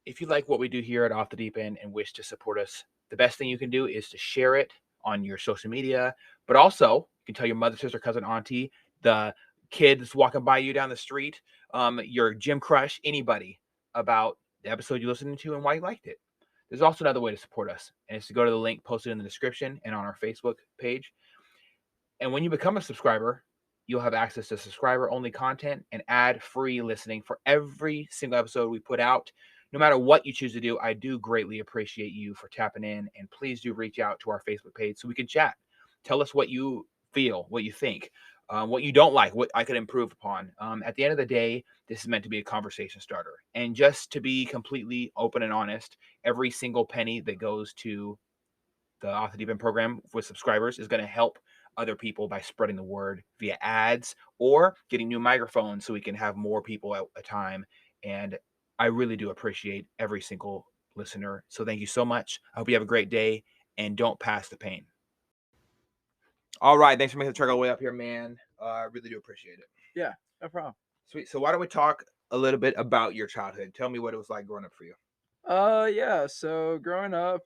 If you like what we do here at Off the Deep End and wish to support us, the best thing you can do is to share it on your social media. But also, you can tell your mother, sister, cousin, auntie, the kid that's walking by you down the street, your gym crush, anybody about the episode you're listening to and why you liked it. There's also another way to support us, and it's to go to the link posted in the description and on our Facebook page. And when you become a subscriber, you'll have access to subscriber only content and ad free listening for every single episode we put out. No matter what you choose to do, I do greatly appreciate you for tapping in. And please do reach out to our Facebook page so we can chat. Tell us what you feel, what you think, what you don't like, what I could improve upon. At the end of the day, this is meant to be a conversation starter. And just to be completely open and honest, every single penny that goes to the Off the Deep End program with subscribers is going to help other people by spreading the word via ads or getting new microphones so we can have more people at a time. And I really do appreciate every single listener. So thank you so much. I hope you have a great day and don't pass the pain. All right. Thanks for making the trek all the way up here, man. I really do appreciate it. Yeah, no problem. Sweet. So why don't we talk a little bit about your childhood? Tell me what it was like growing up for you. Yeah. So growing up,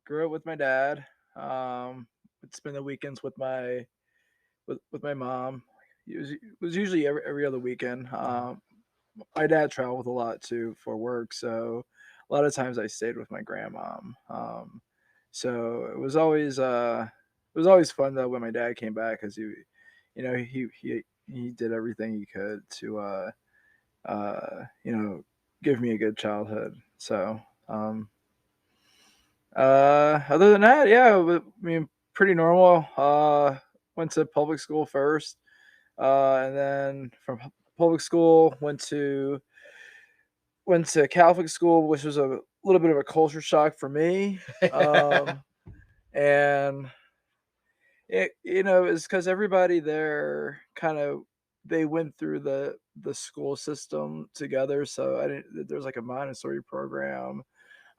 grew up with my dad. Would spend the weekends with my mom. It was usually every other weekend. My dad traveled a lot too for work, so a lot of times I stayed with my grandmom. So it was always fun though when my dad came back because he did everything he could to give me a good childhood. So other than that, yeah, I mean, pretty normal. Went to public school first, and then from public school went to Catholic school, which was a little bit of a culture shock for me. Um, and it's because everybody there kind of they went through the school system together. So I didn't. There's like a Montessori program,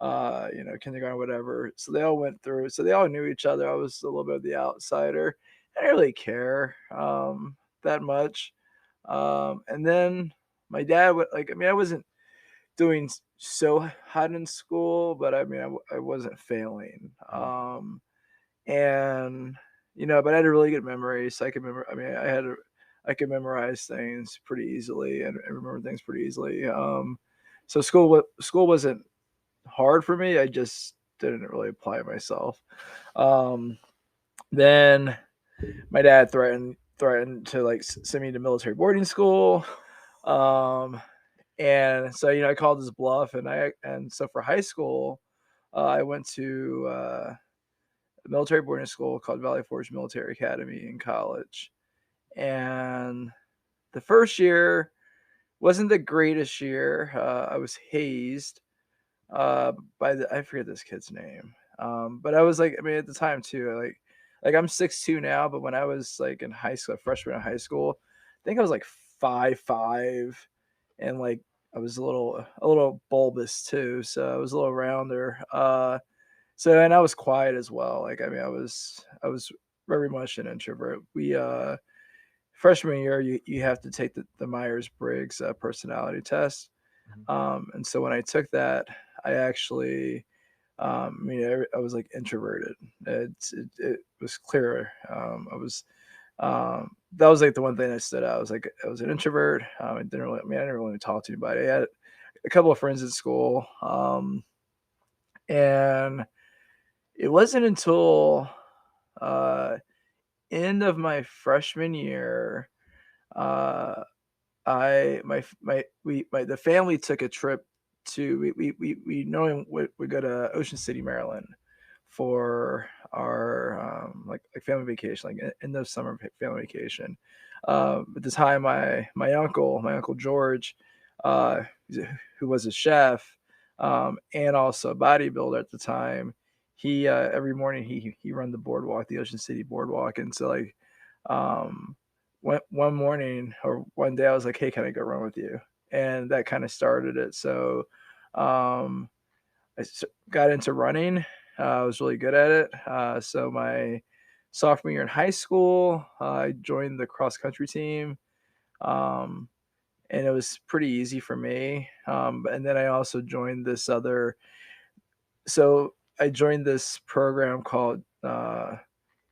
kindergarten, whatever. So they all went through. So they all knew each other. I was a little bit of the outsider. I didn't really care that much. And then my dad would like. I mean, I wasn't doing so hot in school, but I mean, I wasn't failing. And but I had a really good memory, so I could remember. I mean, I could memorize things pretty easily and remember things pretty easily. So school wasn't hard for me. I just didn't really apply myself. Um, then my dad threatened to like send me to military boarding school. Um, and so I called his bluff, and so for high school, I went to a military boarding school called Valley Forge Military Academy in college, and the first year wasn't the greatest year. I was hazed by I forget this kid's name. But I was like, I mean, at the time too, like I'm 6'2" now, but when I was like in high school, freshman in high school, I think I was like 5'5", and like I was a little bulbous too, so I was a little rounder. And I was quiet as well. Like I mean, I was very much an introvert. We freshman year, you have to take the Myers Briggs personality test. And so when I took that, I actually, I was like introverted. It was clear. That was like the one thing that stood out. I was an introvert. I didn't really talk to anybody. I had a couple of friends in school. And it wasn't until uh, end of my freshman year, uh, the family took a trip to we normally would go to Ocean City, Maryland for our like family vacation, like in the summer family vacation. At the time, my uncle George, uh, who was a chef, and also a bodybuilder at the time, he every morning he run the boardwalk, the Ocean City boardwalk, and so like um, one morning or one day I was like, "Hey, can I go run with you?" And that kind of started it. So um, got into running. I was really good at it. So my sophomore year in high school, I joined the cross country team, um, and it was pretty easy for me. And then I also joined this other. So I joined this program called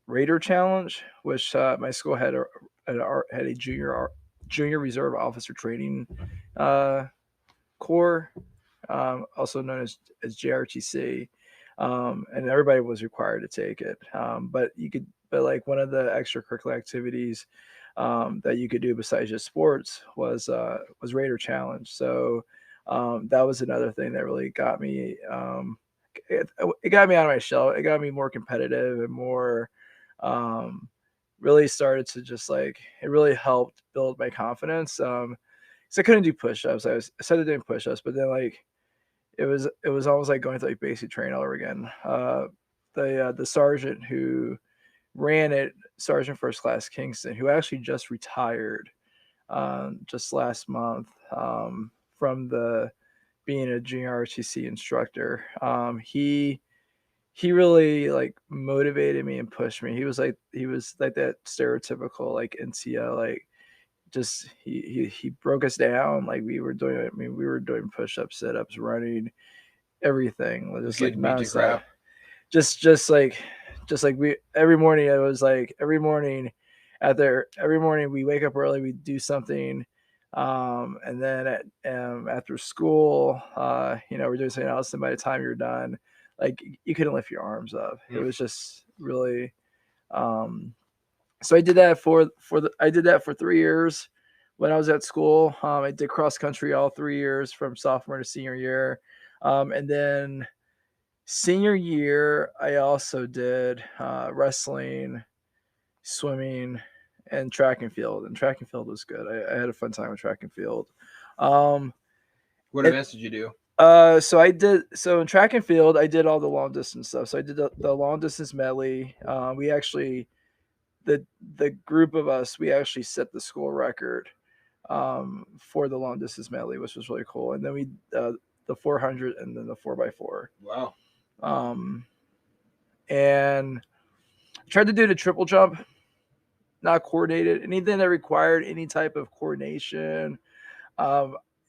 Raider Challenge, which my school had a junior reserve officer training uh, corps, also known as JRTC, and everybody was required to take it. But like one of the extracurricular activities that you could do besides just sports was Raider Challenge. So that was another thing that really got me. It got me out of my shell. It got me more competitive and more. Um, really started to just like it really helped build my confidence. So I couldn't do push-ups. I started doing push-ups, but then like it was almost like going through like basic training all over again. The sergeant who ran it, Sergeant First Class Kingston, who actually just retired just last month from the being a junior RTC instructor. He really like motivated me and pushed me. He was like that stereotypical like NCO like just he broke us down like we were doing. I mean, we were doing push-ups, sit-ups, running, everything, just like nonstop. Just like we every morning. It was like every morning we wake up early, we do something, and then after school, we're doing something else. And by the time you're done, like you couldn't lift your arms up. It was just really. So I did that I did that for 3 years when I was at school. I did cross country all 3 years from sophomore to senior year, and then senior year I also did wrestling, swimming, and track and field. And track and field was good. I had a fun time with track and field. What events did you do? So in track and field I did all the long distance stuff. So I did the long distance medley. We actually the group of us, we actually set the school record for the long distance medley, which was really cool. And then we the 400 and then the 4x4. Wow. And I tried to do the triple jump, not coordinated. Anything that required any type of coordination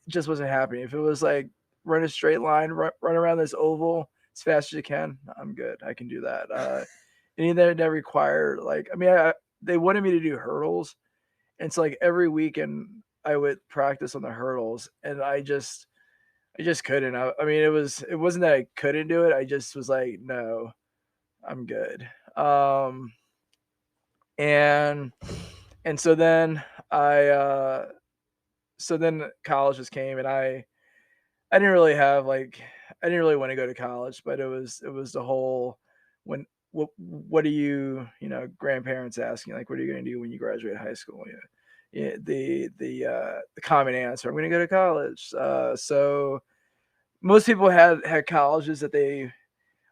just wasn't happening. If it was like run a straight line, run around this oval as fast as you can, I'm good. I can do that. Anything that required they wanted me to do hurdles, and so like every weekend I would practice on the hurdles, and I just couldn't. I mean, it wasn't that I couldn't do it. I just was like, no, I'm good. And so then college just came, and I didn't really want to go to college, but it was the whole when what are you grandparents asking, like, what are you going to do when you graduate high school? Yeah, the common answer, I'm going to go to college. So most people had colleges that they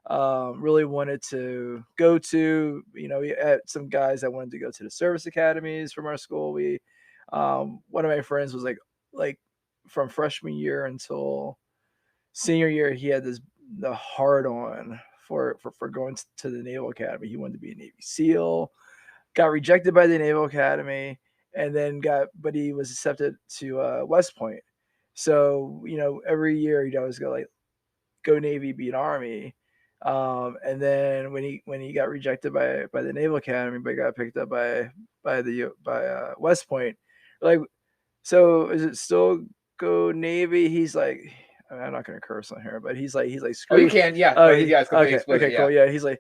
really wanted to go to. We had some guys that wanted to go to the service academies from our school. One of my friends was like from freshman year until senior year, he had the hard on for going to the Naval Academy. He wanted to be a Navy SEAL, got rejected by the Naval Academy, and then but he was accepted to West Point. So every year he'd always go Navy, beat Army. And then when he got rejected by the Naval Academy, but got picked up by West Point, like, so is it still go Navy? He's like, I'm not gonna curse on here, but he's like screw. Oh, you can, yeah. Yeah, okay, cool. Yeah, he's like,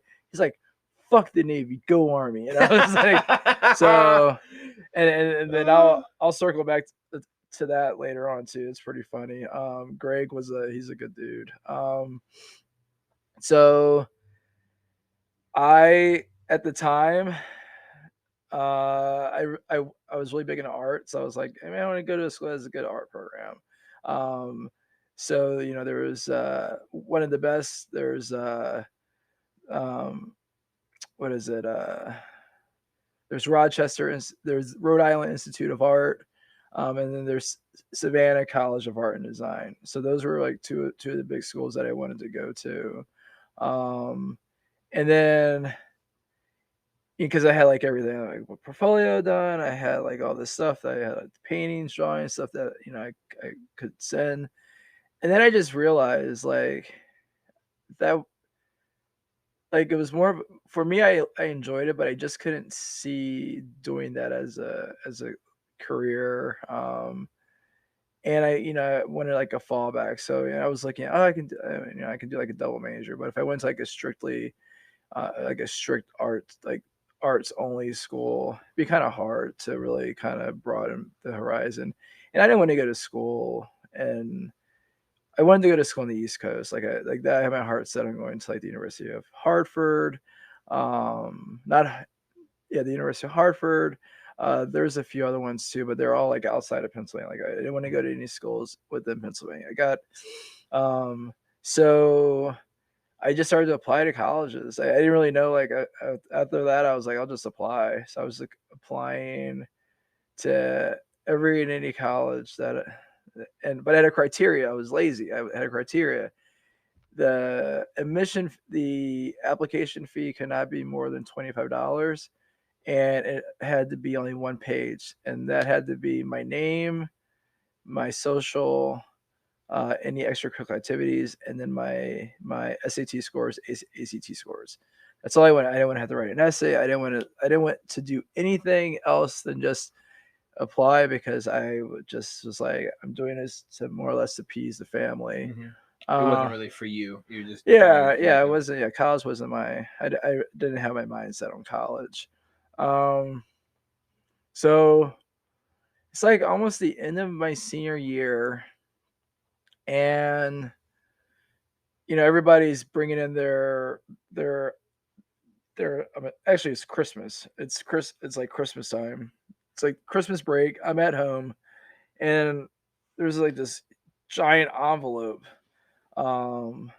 fuck the Navy, go Army. And I was like, so, and then I'll circle back to that later on too. It's pretty funny. Greg he's a good dude. So I at the time, I was really big into art, so I was like, I mean, I want to go to a school that has a good art program. So there was one of the best. There's what is it? There's Rochester, there's Rhode Island Institute of Art, and then there's Savannah College of Art and Design. So those were like two of the big schools that I wanted to go to. And then because I had like everything, like portfolio done. I had like all this stuff that I had, like paintings, drawings, stuff that I could send. And then I just realized that it was more for me. I enjoyed it, but I just couldn't see doing that as a career. And I wanted like a fallback. So I was looking at, I can do, I can do like a double major. But if I went to like a strictly like a strict arts only school, it'd be kind of hard to really kind of broaden the horizon. And I didn't want to go to school, and I wanted to go to school on the East Coast. Like that, I had my heart set on going to like the University of Hartford. Not Yeah, the University of Hartford. There's a few other ones too, but they're all like outside of Pennsylvania. Like I didn't want to go to any schools within Pennsylvania. So I just started to apply to colleges. I didn't really know. After that, I was like, I'll just apply. So I was like applying to every and any college but I had a criteria. I was lazy. I had a criteria. The application fee cannot be more than $25, and it had to be only one page, and that had to be my name, my social, any extracurricular activities, and then my SAT scores, ACT scores. That's all I wanted. I didn't want to have to write an essay. I didn't want to do anything else than just apply, because I just was like, I'm doing this to more or less appease the family. Mm-hmm. It wasn't really for you. You just Yeah, it wasn't. Yeah, college wasn't I didn't have my mindset on college. Um, so it's like almost the end of my senior year, and everybody's bringing in their actually it's Christmas. It's like Christmas time. It's like Christmas break. I'm at home, and there's like this giant envelope um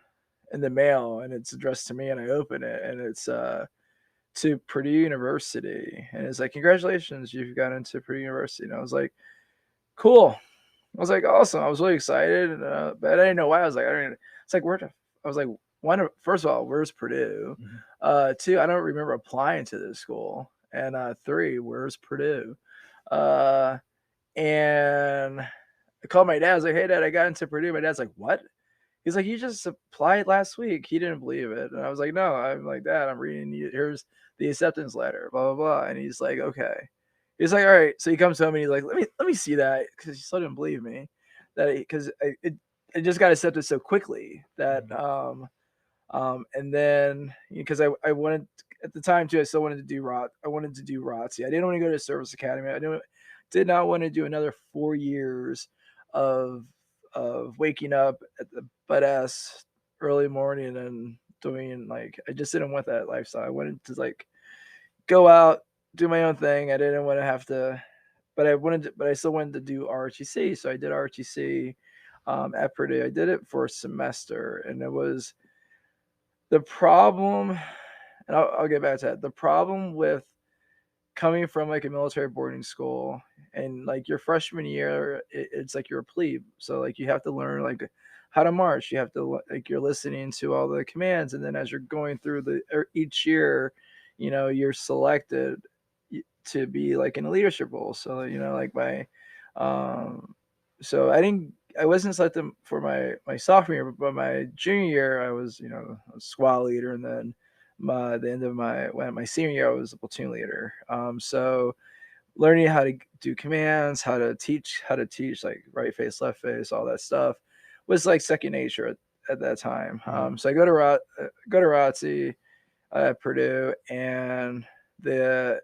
in the mail, and it's addressed to me, and I open it, and it's to Purdue University, and it's like, congratulations, you've got into Purdue University. And I was like, cool. I was like, awesome. I was really excited, but I didn't know why. I was like, I don't even, it's like, I was like, first of all, where's Purdue? Mm-hmm. Two, I don't remember applying to this school. And three, where's Purdue? Uh, and I called my dad. I was like, hey, Dad, I got into Purdue. My dad's like, what? He's like, you just applied last week. He didn't believe it. And I was like, no. I'm like, Dad, I'm reading you. Here's the acceptance letter, blah, blah, blah. And he's like, okay. He's like, all right. So he comes home, and he's like, let me see that, because he still didn't believe me, because it just got accepted so quickly that and then because I wanted, at the time too, I still wanted to do I wanted to do ROTC. I didn't want to go to service academy. Did not want to do another 4 years of waking up at the butt ass early morning and doing, like, I just didn't want that lifestyle. I wanted to like go out, do my own thing. I didn't want to have to, but I still wanted to do ROTC. So I did ROTC at Purdue. I did it for a semester, and it was the problem, and I'll get back to that. The problem with coming from like a military boarding school, and like your freshman year, it's like you're a plebe. So like you have to learn like how to march. You have to, like, you're listening to all the commands, and then as you're going through each year, you're selected to be like in a leadership role. So like um, so I wasn't selected for my sophomore year, but my junior year I was a squad leader, and then the end of my senior year I was a platoon leader. So learning how to do commands, how to teach like right face, left face, all that stuff was like second nature at that time. So I go to ROTC at Purdue, and the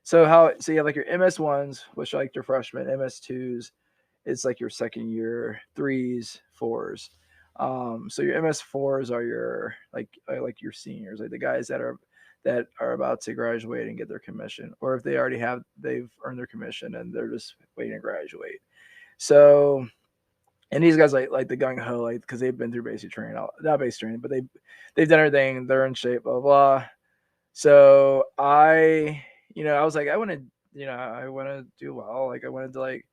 so you have like your MS1s, which are like your freshmen, MS2s, it's like your second year, threes, fours. So your MS4s are like your seniors, like the guys that are about to graduate and get their commission, or if they've earned their commission and they're just waiting to graduate. So, and these guys like the gung ho, like, because they've been through basic training, not basic training, but they've done everything, they're in shape, blah blah. So I was like, I want to do well, like I wanted to like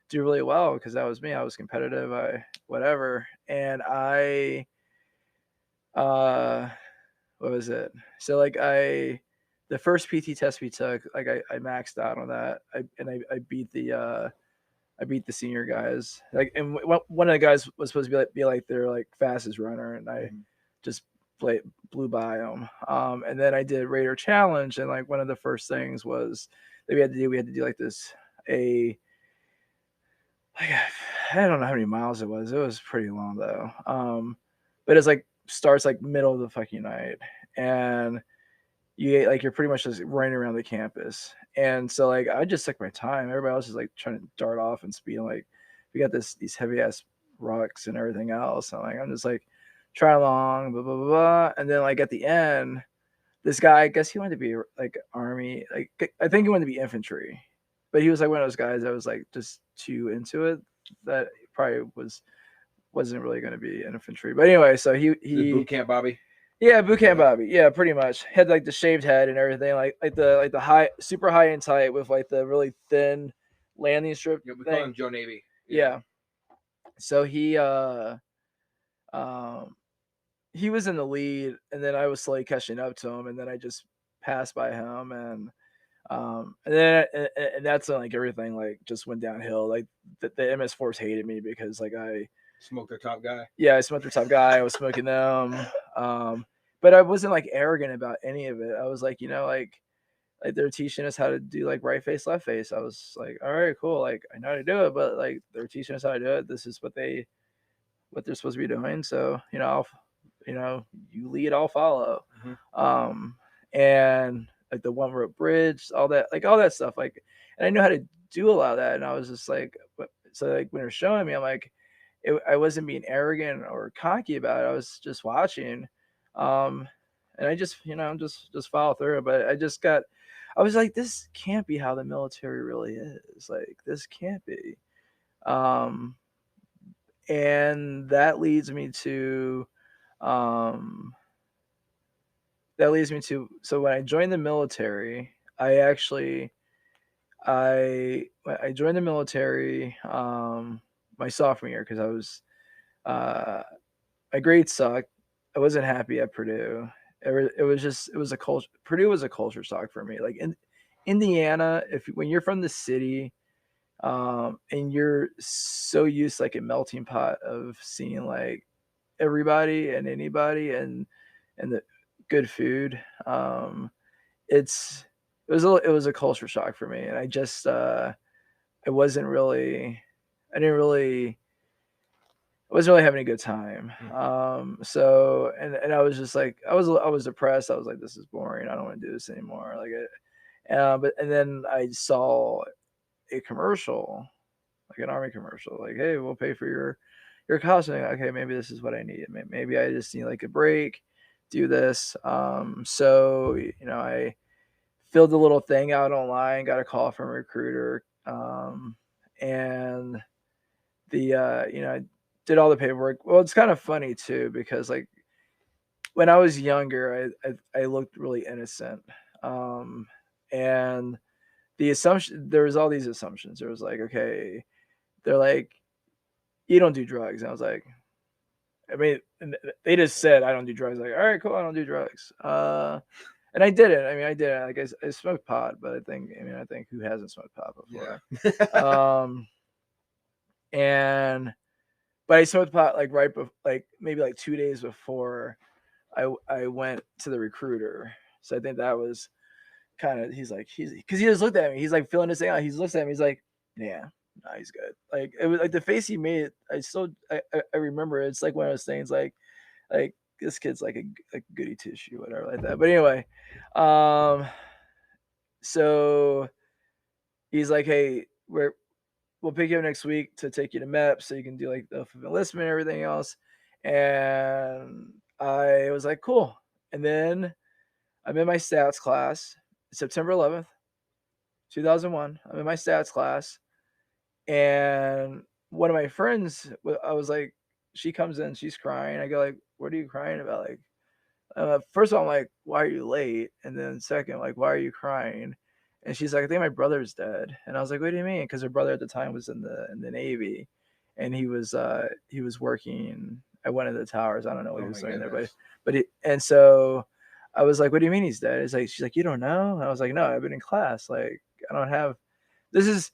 do really well, because that was me. I was competitive, whatever. And what was it? So like the first PT test we took, like I maxed out on that. I beat the senior guys. Like, and one of the guys was supposed to be like their like fastest runner, and I just blew by him. And then I did Raider Challenge, and like one of the first things was that we had to do like this like, I don't know how many miles it was. It was pretty long though. But it's like starts like middle of the fucking night, and you're pretty much just running around the campus. And so like I just took my time. Everybody else is like trying to dart off and speed. Like we got these heavy ass rocks and everything else. And like I'm just like trying along, blah blah blah blah. And then like at the end, this guy, I guess he wanted to be like army, like I think he wanted to be infantry, but he was like one of those guys that was like just too into it that probably wasn't really going to be infantry. But anyway, so he boot camp Bobby. Yeah, boot camp Bobby. Yeah, pretty much. Had like the shaved head and everything, like the high, super high and tight with like the really thin landing strip. Yeah, we call him Joe Navy. Yeah. So he was in the lead, and then I was slowly catching up to him, and then I just passed by him, and that's when like everything like just went downhill. Like the MS Force hated me because like I smoked their top guy. Yeah, I smoked their top guy. I was smoking them. But I wasn't like arrogant about any of it. I was like, like they're teaching us how to do like right face, left face. I was like, all right, cool. Like I know how to do it, but like they're teaching us how to do it. This is what they're supposed to be doing. So, you lead, I'll follow. Mm-hmm. And like the one rope bridge, all that stuff. Like, and I knew how to do a lot of that. And I was just like, so like when they're showing me, I'm like, I wasn't being arrogant or cocky about it. I was just watching, and I just just follow through. But I was like, this can't be how the military really is. Like this can't be, and that leads me to, so when I joined the military, I joined the military. My sophomore year, because I was my grades sucked. I wasn't happy at Purdue. It was a culture. Purdue was a culture shock for me. Like in Indiana, when you're from the city, and you're so used to like a melting pot of seeing like everybody and anybody and the good food, it was a culture shock for me, and I just I wasn't really having a good time. So and I was just like I was depressed. I was like, this is boring. I don't want to do this anymore. Like and then I saw a commercial, like an Army commercial, like, hey, we'll pay for your costume. Okay, maybe this is what I need. Maybe I just need like a break, do this. So I filled the little thing out online, got a call from a recruiter, and I did all the paperwork. Well, it's kind of funny too, because like when I was younger, I looked really innocent. And there was all these assumptions. There was like, okay, they're like, you don't do drugs. And I was like, I mean, they just said I don't do drugs. Like, all right, cool, I don't do drugs. And I did it. I mean, I did it. Like I smoked pot, but I think who hasn't smoked pot before? Yeah. But I smoked pot like right before, like maybe like 2 days before I went to the recruiter. So I think that was kind of, because he just looked at me. He's like filling this thing out. He looks at me. He's like, yeah, no, he's good. Like it was like the face he made. I remember it. It's like one of those things like this kid's like a goody tissue, whatever like that. But anyway, so he's like, hey, we'll pick you up next week to take you to MEP so you can do like the enlistment and everything else. And I was like, cool. And then I'm in my stats class, September 11th, 2001. I'm in my stats class. And one of my friends, I was like, she comes in, she's crying. I go like, what are you crying about? Like, first of all, I'm like, why are you late? And then second, like, why are you crying? And she's like, I think my brother's dead. And I was like, what do you mean? Because her brother at the time was in the Navy, and he was working at one of the towers. I don't know what he was doing there, but so I was like, what do you mean he's dead? She's like, you don't know? And I was like, no, I've been in class. Like, I don't have, this is,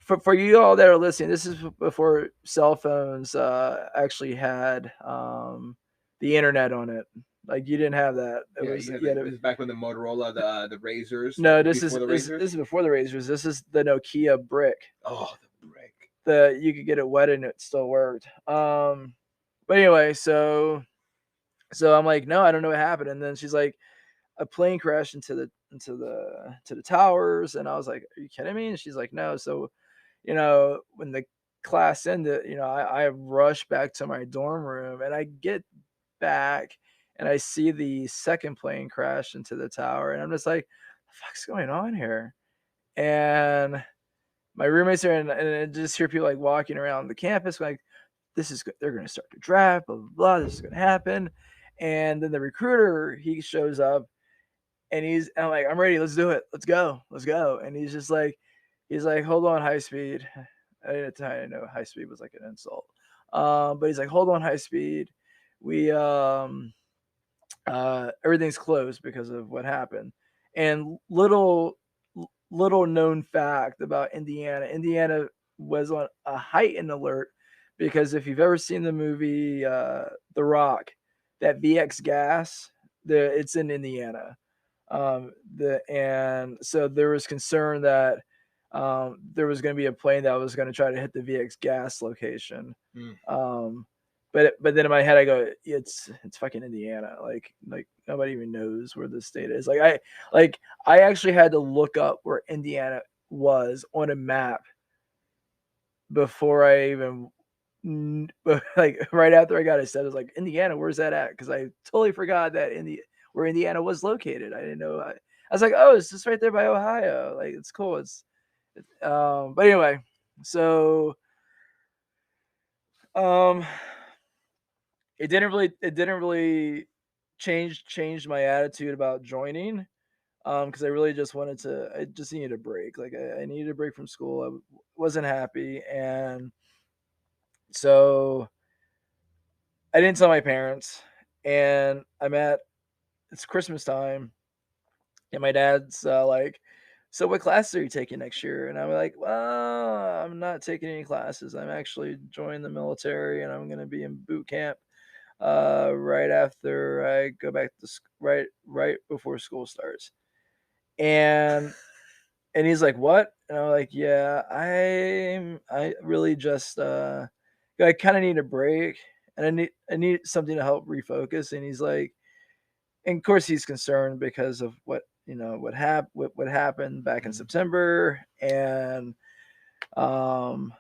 for you all that are listening, this is before cell phones actually had the internet on it. Like, you didn't have that. It was, this is back when the Motorola, the Razors. No, this this is before the Razors. This is the Nokia brick. Oh, the brick. You could get it wet and it still worked. But anyway, so I'm like, no, I don't know what happened. And then she's like, a plane crashed into the towers, and I was like, are you kidding me? And she's like, no. So, when the class ended, I rushed back to my dorm room, and I get back and I see the second plane crash into the tower, and I'm just like, the fuck's going on here? And my roommates are and I just hear people like walking around the campus like, they're going to start to draft, blah, blah, blah, this is going to happen. And then the recruiter, he shows up, and I'm like, I'm ready, let's do it, let's go. And he's like, hold on, high speed. I didn't know high speed was like an insult. But he's like, hold on, high speed. We everything's closed because of what happened. And little known fact about Indiana was on a heightened alert because if you've ever seen the movie The Rock, that VX gas, it's in Indiana. And so there was concern that there was going to be a plane that was going to try to hit the VX gas location. But then in my head I go, it's fucking Indiana. Like nobody even knows where this state is. I actually had to look up where Indiana was on a map before I even right after I got it said, I was like, Indiana, where's that at? Because I totally forgot that where Indiana was located. I didn't know. I was like, oh, it's just right there by Ohio. Like, it's cool. But anyway, so it didn't really change my attitude about joining, because I really just I just needed a break. Like, I needed a break from school. I wasn't happy, and so I didn't tell my parents. And it's Christmas time, and my dad's like, so what classes are you taking next year? And I'm like, well, I'm not taking any classes. I'm actually joining the military, and I'm going to be in boot camp right after I go back to right before school starts. And he's like, what? And I'm like, yeah, I really just I kind of need a break, and I need something to help refocus. And he's like, and of course he's concerned because of what happened back in September. And and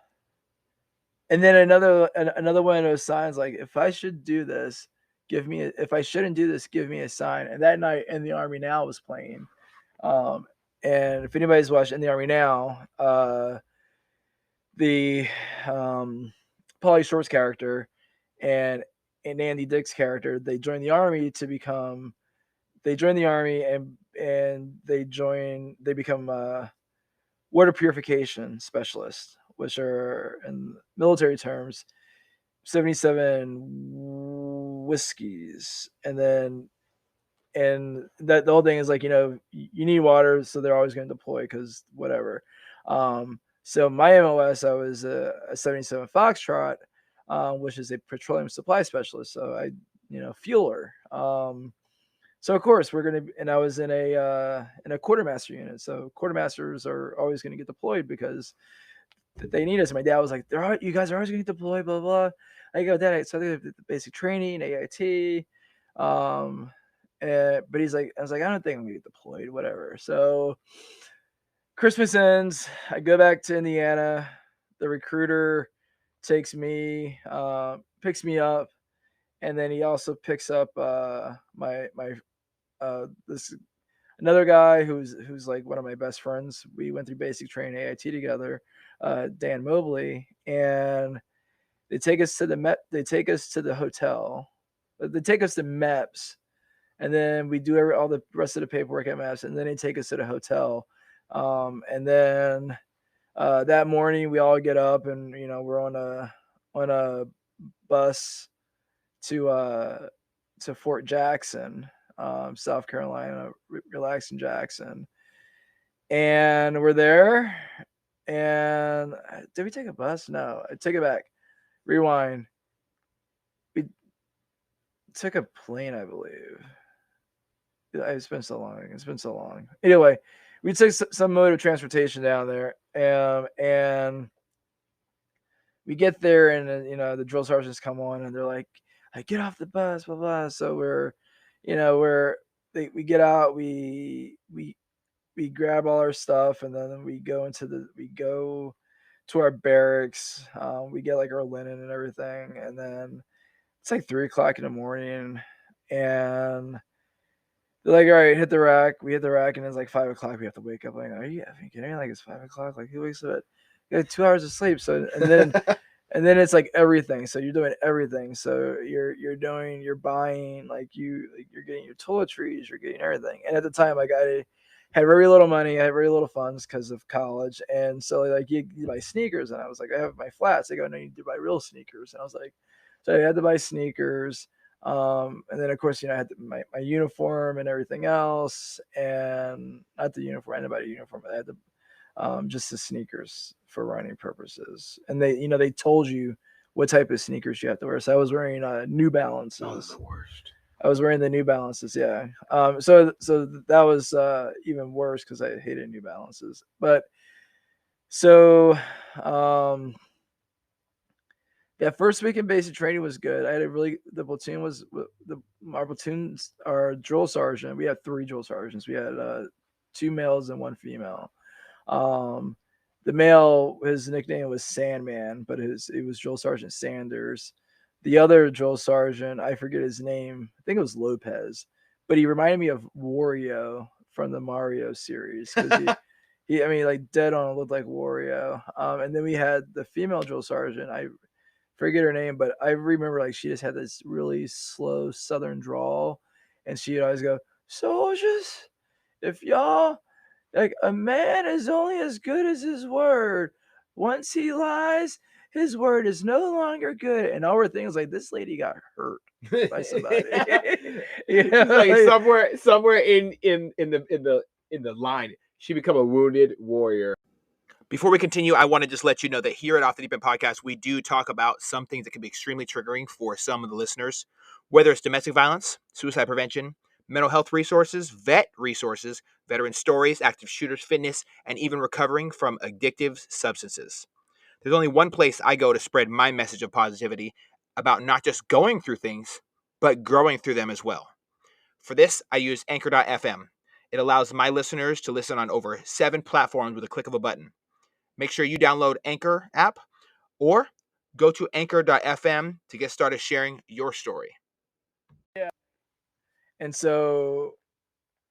then another one of those signs, like, if I should do this, if I shouldn't do this, give me a sign. And that night, In the Army Now was playing. And if anybody's watched In the Army Now, the Pauly Shore's character and Andy Dick's character, they join the army and they become water purification specialists, which are, in military terms, 77 whiskeys. And that the whole thing is like, you need water, so they're always going to deploy because whatever. So my MOS, I was a 77 Foxtrot, which is a petroleum supply specialist. So I, fueler. So of course and I was in a quartermaster unit. So quartermasters are always going to get deployed because they need us. My dad was like, you guys are always going to get deployed, blah, blah. I go, Dad, so they have the basic training, AIT. But he's like, I was like, I don't think I'm going to get deployed, whatever. So Christmas ends. I go back to Indiana. The recruiter picks me up, and then he also picks up this another guy who's like one of my best friends. We went through basic training AIT together, Dan Mobley, and they take us to the hotel. They take us to MEPS, and then we do all the rest of the paperwork at MEPS, and then they take us to the hotel. And then that morning we all get up, and we're on a bus to Fort Jackson. South Carolina, relaxing Jackson. And we're there. And did we take a bus? No, I take it back. Rewind. We took a plane, I believe. It's been so long. It's been so long. Anyway, we took some mode of transportation down there, and we get there, and the drill sergeants come on, and they're like, "Get off the bus, blah blah." So we get out, we grab all our stuff, and then we go to our barracks. We get like our linen and everything, and then it's like 3 o'clock in the morning, and they're like, "All right, hit the rack." We hit the rack, and it's like 5 o'clock. We have to wake up. Like, are you kidding me? Like, it's 5 o'clock. Like, who wakes up at? You got 2 hours of sleep. So, and then it's like everything. So you're doing everything. So you're buying, like you're getting your toiletries, you're getting everything. And at the time, like I had very little money, I had very little funds because of college, and so like you buy sneakers, and I was like, I have my flats. They go, no, you need to buy real sneakers, and I was like, so I had to buy sneakers. And then of course, I had my uniform and everything else, and not the uniform, I didn't buy a uniform, but I had just the sneakers for running purposes. And they told you what type of sneakers you have to wear. So I was wearing New Balances. Oh, the worst. I was wearing the New Balances, yeah. So that was even worse because I hated New Balances. But so that first week in basic training was good. I had the platoon was our platoons, our drill sergeant. We had 3 drill sergeants. We had 2 males and 1 female. The male, his nickname was Sandman, but it was Drill Sergeant Sanders. The other drill sergeant, I forget his name. I think it was Lopez, but he reminded me of Wario from the Mario series because he, I mean, like dead on looked like Wario. And then we had the female drill sergeant. I forget her name, but I remember like she just had this really slow Southern drawl, and she'd always go, "Soldiers, if y'all." Like, a man is only as good as his word. Once he lies, his word is no longer good. And all we're thinking is like, this lady got hurt by somebody. Like somewhere in the line, she become a wounded warrior. Before we continue, I want to just let you know that here at Off the Deep End Podcast, we do talk about some things that can be extremely triggering for some of the listeners, whether it's domestic violence, suicide prevention, mental health resources, vet resources, veteran stories, active shooters, fitness, and even recovering from addictive substances. There's only one place I go to spread my message of positivity about not just going through things, but growing through them as well. For this, I use Anchor.fm. It allows my listeners to listen on over 7 platforms with a click of a button. Make sure you download Anchor app or go to Anchor.fm to get started sharing your story. Yeah. And so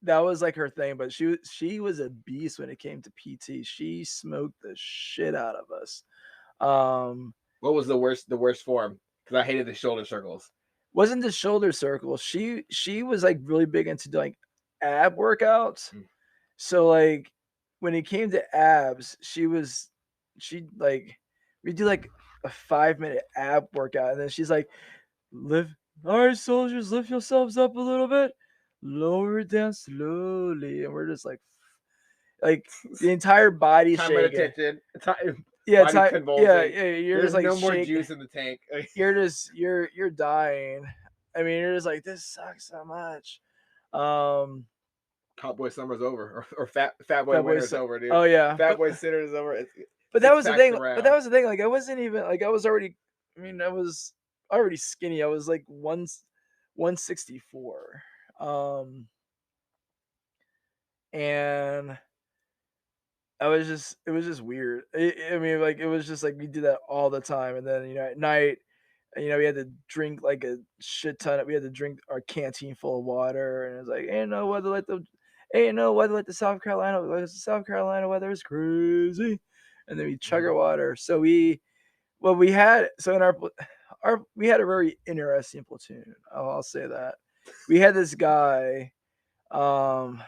that was like her thing, but she was a beast when it came to PT. She smoked the shit out of us. What was the worst form? Because I hated the shoulder circles. Wasn't the shoulder circles. She was like really big into like ab workouts. So like when it came to abs, we do like a 5-minute ab workout, and then she's like, all right, soldiers, lift yourselves up a little bit, lower it down slowly, and we're just like the entire body shaking. Yeah, you're There's just like no more shaking. juice in the tank. You're dying. I mean, you're just like, this sucks so much. Hot Boy Summer's over, or Fat Boy Winter's over, dude. Oh yeah, Fat Boy Sinner is over. But that was the thing. But that was the thing. Like I wasn't even like I was already. I mean, I was already skinny. I was like 164. And it was just weird. I mean, like it was just like we did that all the time, and then at night, we had to drink like a shit ton. We had to drink our canteen full of water, and it was like, ain't no weather like the South Carolina. The South Carolina weather is crazy, and then we chug our water. So we had in we had a very interesting platoon. I'll say that. We had this guy, God,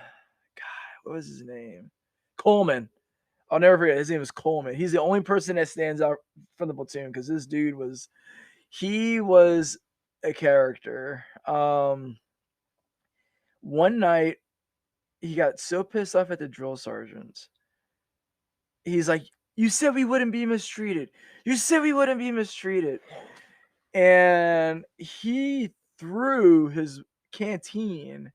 what was his name? Coleman. I'll never forget. His name was Coleman. He's the only person that stands out from the platoon because this dude was a character. One night, he got so pissed off at the drill sergeants. He's like, "You said we wouldn't be mistreated. You said we wouldn't be mistreated." And he threw his canteen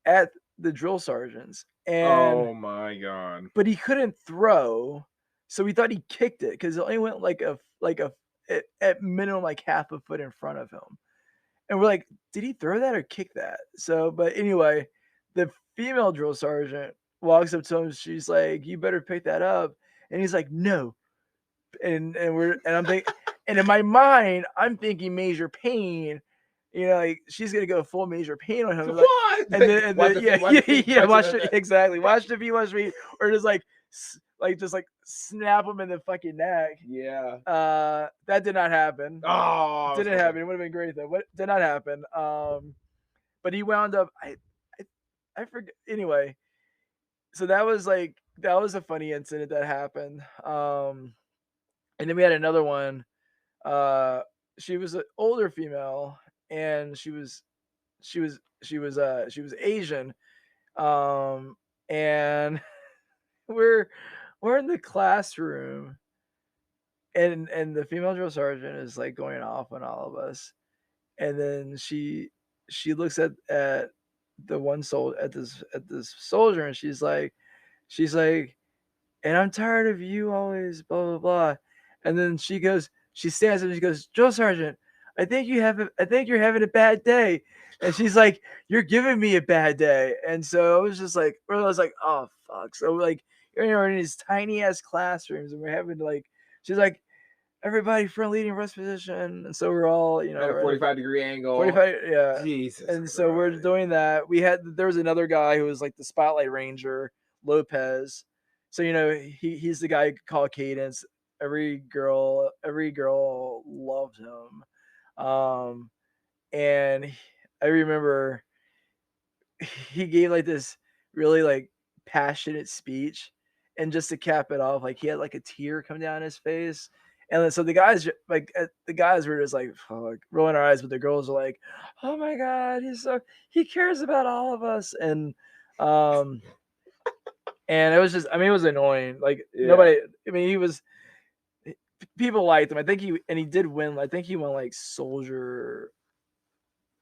at the drill sergeants. And Oh my god. but he couldn't throw, so we thought he kicked it because it only went like a at minimum like half a foot in front of him. And we're like, did he throw that or kick that? So, but anyway, the female drill sergeant walks up to him. She's like, "You better pick that up." And he's like, "No." And I'm thinking, and in my mind, I'm thinking Major Payne. You know, like she's gonna go full Major Payne on him. Like, What? and then watch it exactly. Watch the watch me, or just like snap him in the fucking neck. Yeah. That did not happen. Oh, Didn't happen. It would have been great though. What did not happen? But he wound up. I forget. Anyway, so that was a funny incident that happened. And then we had another one. She was an older female, and she was Asian. And we're in the classroom, and the female drill sergeant is like going off on all of us, and then she looks at the one at this soldier, and she's like, "And I'm tired of you always blah blah blah," and then she stands up and she goes, "Drill sergeant, I think you're having a bad day," and she's like, "You're giving me a bad day," and so I was like, oh fuck, so like you're in these tiny ass classrooms, and we're having to like, she's like, "Everybody front leading rest position," and so we're all at a 45-degree angle. 45, yeah. Jesus. And so we're doing that. There was another guy who was like the spotlight ranger, Lopez. So he's the guy who could call cadence. Every girl loved him. And I remember he gave like this really like passionate speech, and just to cap it off, like he had like a tear come down his face. And so the guys were just like rolling our eyes, but the girls were like, "Oh my god, he cares about all of us." And it was just, I mean, it was annoying. Like nobody, I mean, people liked him. I think he did win. I think he won like Soldier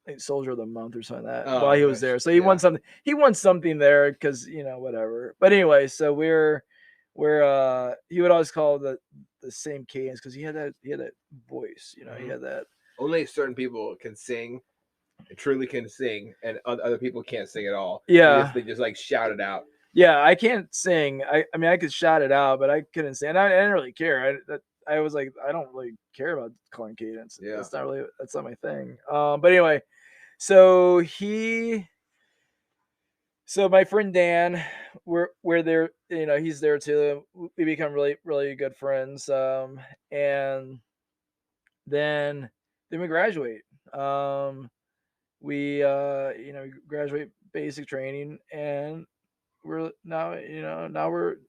of the Month or something like that while he was there. So he won something. He won something there because whatever. But anyway, so he would always call the same cadence because he had that voice. He had that. Only certain people can sing, truly can sing, and other people can't sing at all. Yeah, they just like shout it out. Yeah, I can't sing. I mean, I could shout it out, but I couldn't sing. I didn't really care. I was like, I don't really care about calling cadence. Yeah, that's not my thing. But anyway, so my friend Dan, we're there. He's there too. We become really, really good friends. And then we graduate. We graduate basic training, and we're now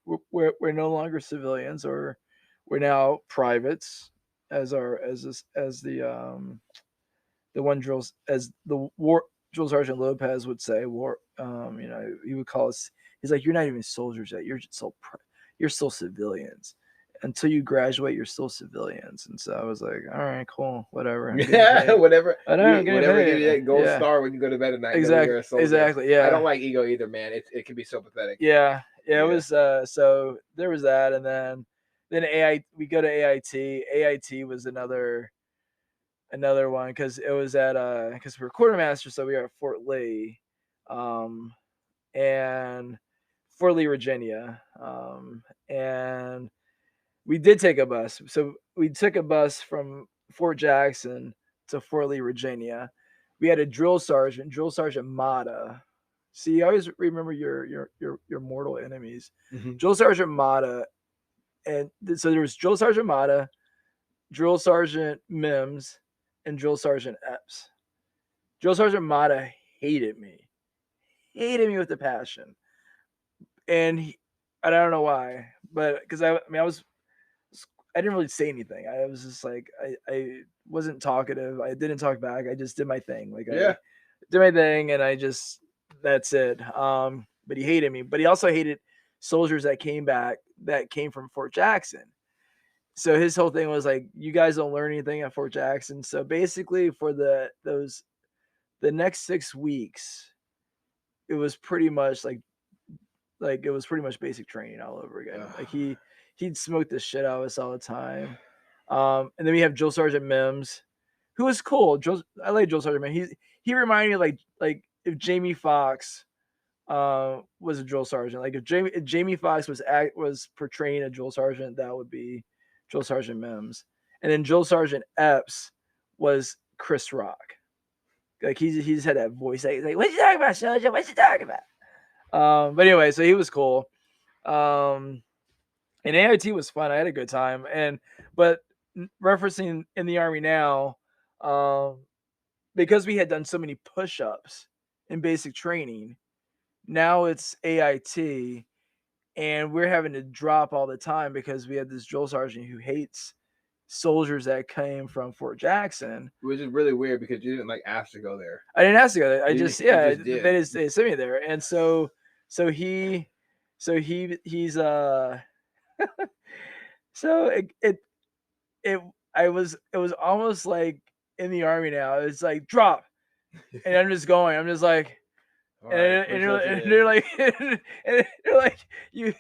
we're no longer civilians, or we're now privates, as the one drills, as the war drill sergeant Lopez would say, he would call us. He's like, "You're not even soldiers yet. You're still civilians. Until you graduate, you're still civilians." And so I was like, "All right, cool, whatever." Yeah, whatever. Whatever give you that gold star when you go to bed at night. Exactly. Yeah. I don't like ego either, man. It can be so pathetic. Yeah. It was. So there was that, and then we go to AIT. AIT was another one because it was because we're quartermaster, so we are at Fort Lee, and Fort Lee, Virginia, and we did take a bus. So we took a bus from Fort Jackson to Fort Lee, Virginia. We had a drill sergeant Mata. See, I always remember your mortal enemies. Mm-hmm. Drill Sergeant Mata, and so there was Drill Sergeant Mata, Drill Sergeant Mims, and Drill Sergeant Epps. Drill Sergeant Mata hated me with a passion, and I don't know why, but because I didn't really say anything. I was just like, I wasn't talkative. I didn't talk back. I just did my thing. I did my thing, and I just that's it. But he hated me. But he also hated soldiers that came from Fort Jackson. So his whole thing was like, you guys don't learn anything at Fort Jackson. So basically, for the next 6 weeks, it was pretty much like it was pretty much basic training all over again. Like he'd smoke the shit out of us all the time. And then we have Drill Sergeant Mims, who was cool. I like Drill Sergeant Mims. He reminded me of like if Jamie Foxx was a drill sergeant. Like if Jamie Foxx was portraying a drill sergeant, that would be Drill Sergeant Mims. And then Drill Sergeant Epps was Chris Rock. Like he just had that voice. Like what you talking about, Sergeant? What you talking about? But anyway, so he was cool. And AIT was fun. I had a good time. But referencing in the Army now, because we had done so many push-ups in basic training, now it's AIT, and we're having to drop all the time because we had this drill sergeant who hates soldiers that came from Fort Jackson. Which is really weird because you didn't like ask to go there. I didn't ask to go there. You just did. They sent me there, and so he's so it was almost like in the Army now. It's like drop, and I'm just going. I'm just like. And they're like, you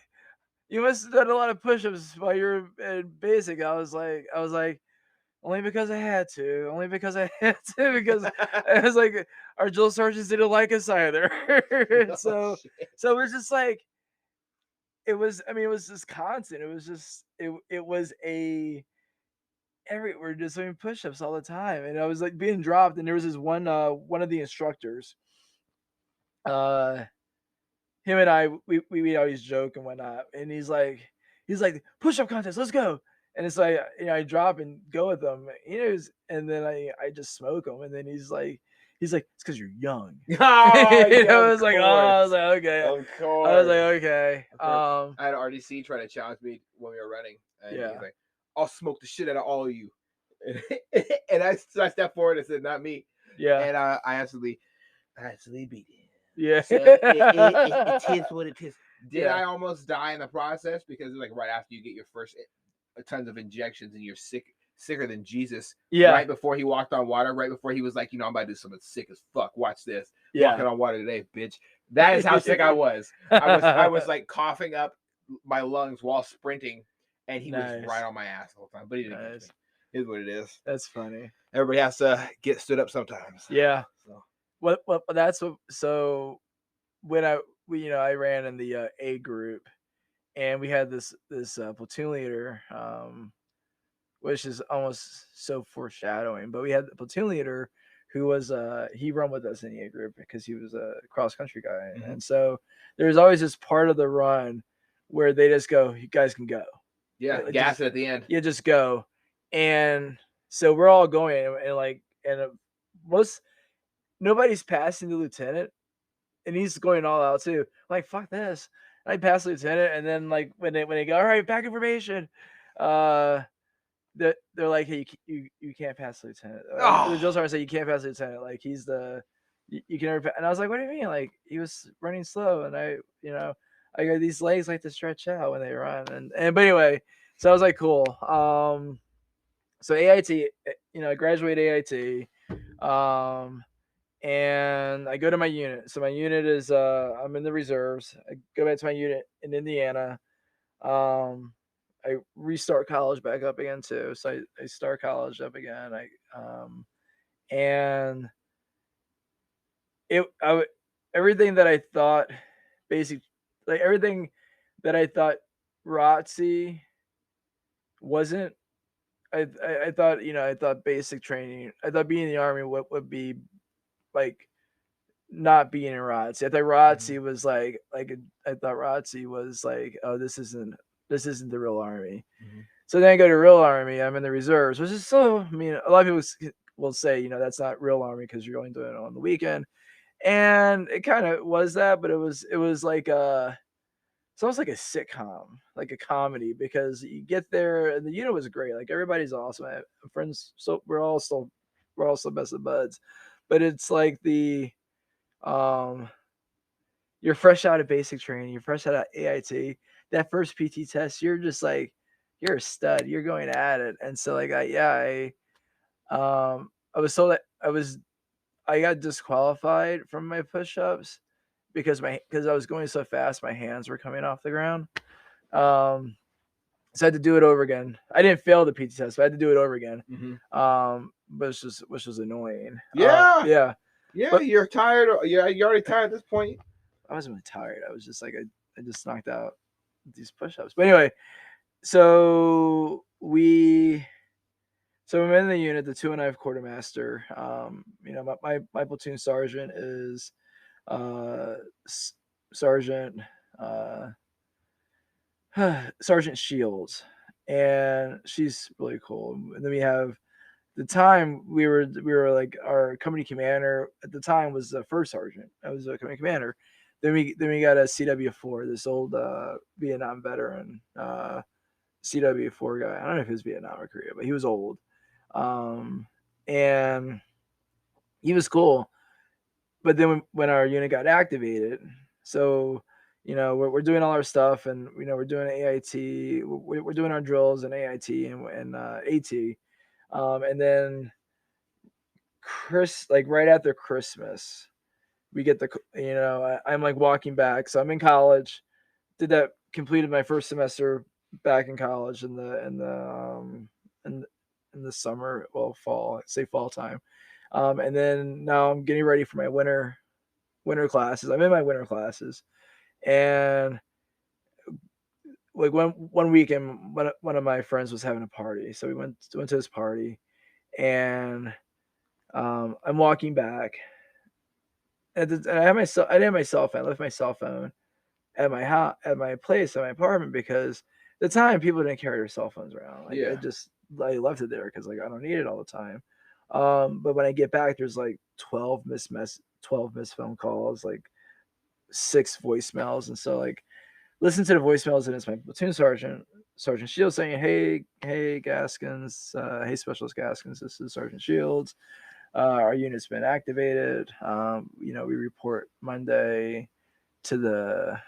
must have done a lot of push-ups while you're in basic. I was like, only because I had to. Only because I had to. Because I was like, our drill sergeants didn't like us either. So it was just like, it was just constant. It was just, it was we're just doing push-ups all the time. And I was like being dropped. And there was this one of the instructors, him and I, we always joke and whatnot. And he's like push-up contest, let's go. And it's like, I drop and go with him, and then I just smoke him. And then he's like, it's because you're young. I was like, okay. Of course. I was like, okay. I had RDC try to challenge me when we were running. And he's like, I'll smoke the shit out of all of you. And I stepped forward and said, not me. Yeah. And I absolutely beat him. Yeah. So it is what it is. Did I almost die in the process? Because it was like right after you get your first tons of injections and you're sicker than Jesus. Yeah. Right before he walked on water, right before he was like, I'm about to do something sick as fuck. Watch this. Walking on water today, bitch. That is how sick I was. I was like coughing up my lungs while sprinting, and he was right on my ass the whole time. But he didn't catch me. Is what it is. That's funny. Everybody has to get stood up sometimes. Yeah. So when I ran in the A group, and we had this platoon leader, which is almost so foreshadowing, but we had the platoon leader who was he run with us in the A group because he was a cross country guy. Mm-hmm. And so there's always this part of the run where they just go, you guys can go. Yeah, gas it at the end. Yeah, just go. And so we're all going, and nobody's passing the lieutenant, and he's going all out too. I'm like, fuck this. And I pass the lieutenant, and then like when they go, all right, back in formation, they're like, hey, you can't pass the lieutenant. The drill sergeant said you can't pass the lieutenant. Like he's you can never pass. And I was like, what do you mean? Like he was running slow, and I got these legs like to stretch out when they run, but anyway, so I was like, cool. So AIT, I graduate AIT. And I go to my unit. So my unit is I'm in the reserves. I go back to my unit in Indiana. I restart college back up again too. So I start college up again. And everything that I thought everything that I thought ROTC wasn't. I thought I thought basic training. I thought being in the Army would be like not being in ROTC. I thought ROTC was I thought ROTC was like, oh, this isn't the real Army. Mm-hmm. So then I go to real Army. I'm in the reserves, which is so. I mean, a lot of people will say, that's not real Army because you're only doing it on the weekend, and it kind of was that, but it was like it's almost like a sitcom, like a comedy, because you get there and the unit was great. Like everybody's awesome. I have friends, so we're all still best of buds. But it's like the you're fresh out of basic training, you're fresh out of AIT. That first PT test, you're just like, you're a stud. You're going at it. And so like I was told that I got disqualified from my push-ups because I was going so fast, my hands were coming off the ground. So I had to do it over again. I didn't fail the PT test, but I had to do it over again. Which was annoying. Yeah. But You're tired. You're already tired at this point. I wasn't really tired. I was just like, I just knocked out these push-ups. But anyway, so I'm in the unit, the 2-and-I quartermaster. My platoon sergeant is Sergeant Sergeant Shields, and she's really cool. And then we have the time we were like, our company commander at the time was the first sergeant. I was a company commander. Then we got a CW4, this old Vietnam veteran, CW4 guy. I don't know if he was Vietnam or Korea, but he was old. And he was cool. But then when our unit got activated, so we're doing all our stuff, and we're doing AIT, we're doing our drills and AIT and AT, and then right after Christmas, we get I'm like walking back. So I'm in college, completed my first semester back in college in the summer, fall time. And then now I'm getting ready for my winter classes. I'm in my winter classes, and like one weekend, one of my friends was having a party, so we went to this party, and I'm walking back. I didn't have my cell phone. I left my cell phone at my place, at my apartment, because at the time people didn't carry their cell phones around. I left it there because like I don't need it all the time. But when I get back, there's like 12 missed phone calls, like 6 voicemails, and so like listen to the voicemails, and it's my platoon sergeant, Sergeant Shields, saying, "Hey Gaskins, hey Specialist Gaskins, this is Sergeant Shields. Our unit's been activated. We report Monday to the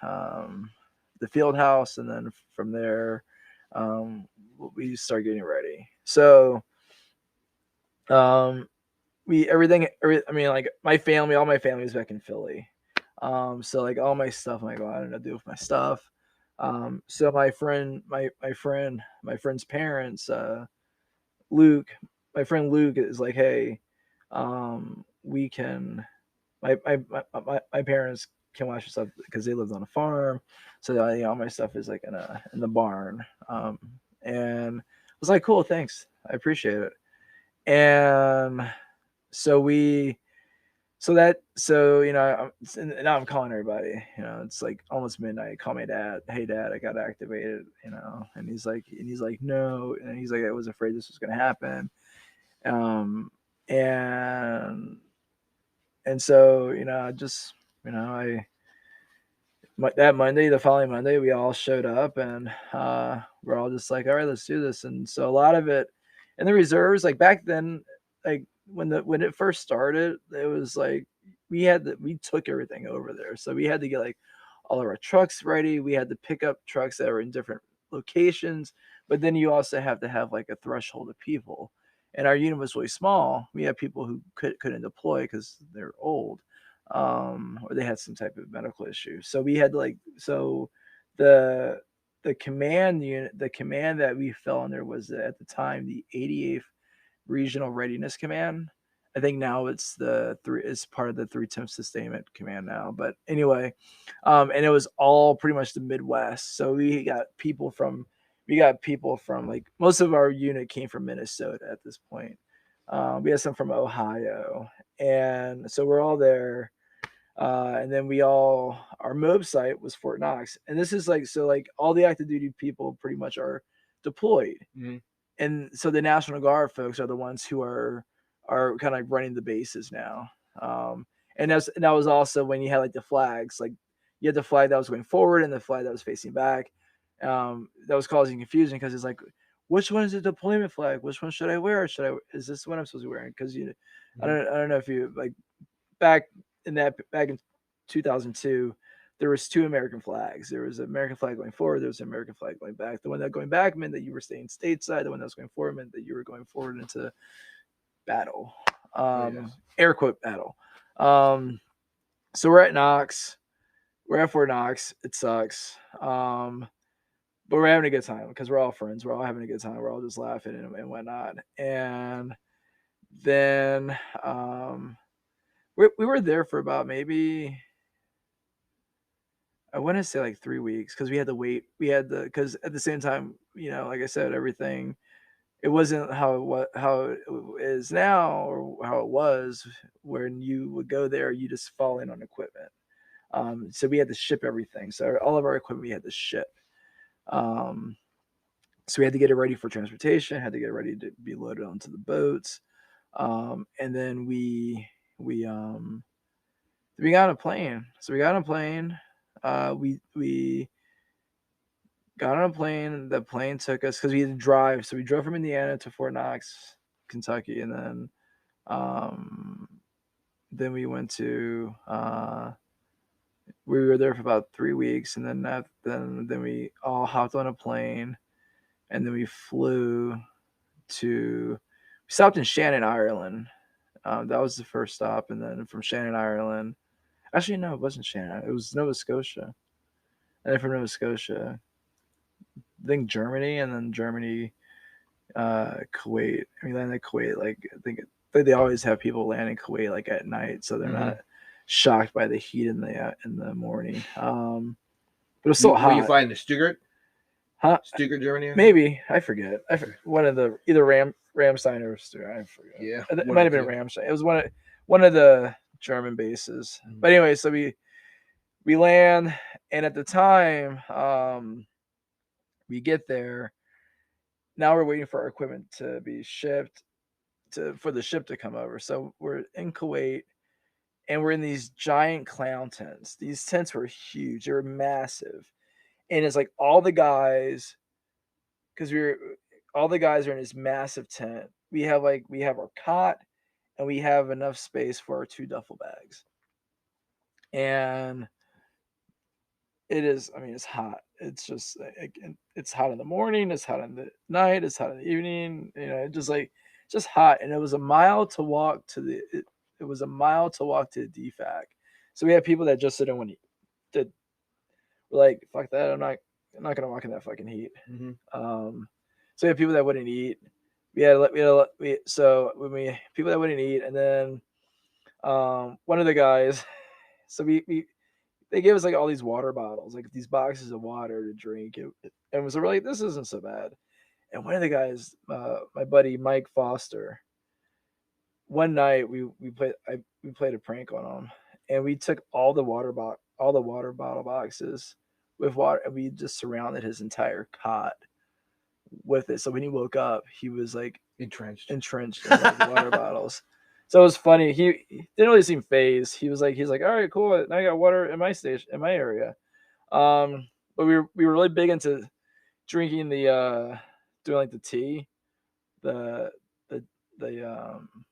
field house, and then from there, we start getting ready." So, like my family, all my family is back in Philly. So like all my stuff, I'm like, I don't know what to do with my stuff. So my friend's parents, Luke, my friend Luke is like, "Hey, we can, my parents can watch your stuff because they lived on a farm. So all my stuff is like in the barn." And I was like, "Cool, thanks. I appreciate it." And now I'm calling everybody. It's like almost midnight. I call my dad. "Hey, Dad, I got activated." And he's like, "No," and he's like, "I was afraid this was gonna happen." And so the following Monday, we all showed up, and we're all just like, "All right, let's do this." And so a lot of it, and the reserves, like back then, like when it first started, it was like we took everything over there, so we had to get like all of our trucks ready. We had to pick up trucks that were in different locations, but then you also have to have like a threshold of people. And our unit was really small. We had people who couldn't deploy because they're old, or they had some type of medical issue. So we had the command unit, the command that we fell under was at the time the 88th Regional Readiness Command. I think now it's part of the 310th Sustainment Command now. But anyway, and it was all pretty much the Midwest. So we got people from like, most of our unit came from Minnesota at this point. We had some from Ohio, and so we're all there. And then our MOB site was Fort Knox, and this is like, so like all the active duty people pretty much are deployed. Mm-hmm. And so the National Guard folks are the ones who are kind of like running the bases now. And that was also when you had like the flags, like you had the flag that was going forward and the flag that was facing back. That was causing confusion because it's like, which one is the deployment flag? Which one should I wear? Is this what I'm supposed to be wearing? Because I don't know if you like back in 2002, there was 2 American flags. There was an American flag going forward. There was an American flag going back. The one that going back meant that you were staying stateside. The one that was going forward meant that you were going forward into battle. Air quote battle. So we're at Knox. We're at Fort Knox. It sucks. But we're having a good time because we're all friends. We're all having a good time. We're all just laughing and whatnot. And then we were there for about maybe, I want to say like 3 weeks because we had to wait. Because at the same time, like I said, everything, it wasn't how it is now or how it was when you would go there. You just fall in on equipment. So we had to ship everything. So all of our equipment we had to ship. So we had to get it ready for transportation. Had to get it ready to be loaded onto the boats. And then we got on a plane. So we got on a plane. We got on a plane. The plane took us because we had to drive. So we drove from Indiana to Fort Knox, Kentucky, and then we went to. We were there for about 3 weeks, and then we all hopped on a plane, and then we flew to. We stopped in Shannon, Ireland. That was the first stop, and then from Shannon, Ireland. Actually, no, it wasn't Shannon. It was Nova Scotia. And then from Nova Scotia, I think Germany, and then Germany, Kuwait. I mean, landed Kuwait. Like I think they always have people land in Kuwait like at night, so they're not shocked by the heat in the morning. But it was so hot. Were you flying to Stuttgart? Huh? Stuttgart, Germany? Maybe. I forget. One of the either Ramstein or Stuttgart. I forget. Yeah, it might have been Ramstein. It was one of the German bases. But anyway, so we land, and at the time we get there. Now we're waiting for our equipment to be shipped for the ship to come over. So we're in Kuwait, and we're in these giant clown tents. These tents were huge. They were massive. And it's like all the guys are in this massive tent. We have our cot, and we have enough space for our 2 duffel bags. And it's hot. It's just it's hot in the morning, it's hot in the night, it's hot in the evening, just hot. And it was a mile to walk to the DFAC. So we have people that just didn't want to we're like, fuck that, I'm not gonna walk in that fucking heat. So we have people that wouldn't eat. People that wouldn't eat, and then one of the guys, so they gave us like all these water bottles, like these boxes of water to drink. And so we're like, this isn't so bad. And one of the guys, my buddy Mike Foster, one night we played a prank on him, and we took all the water bottle boxes with water, and we just surrounded his entire cot with it. So when he woke up, he was like entrenched in like water bottles. So it was funny. He didn't really seem phased. He's like, all right, cool. Now I got water in my area. But we were really big into drinking doing like the tea, the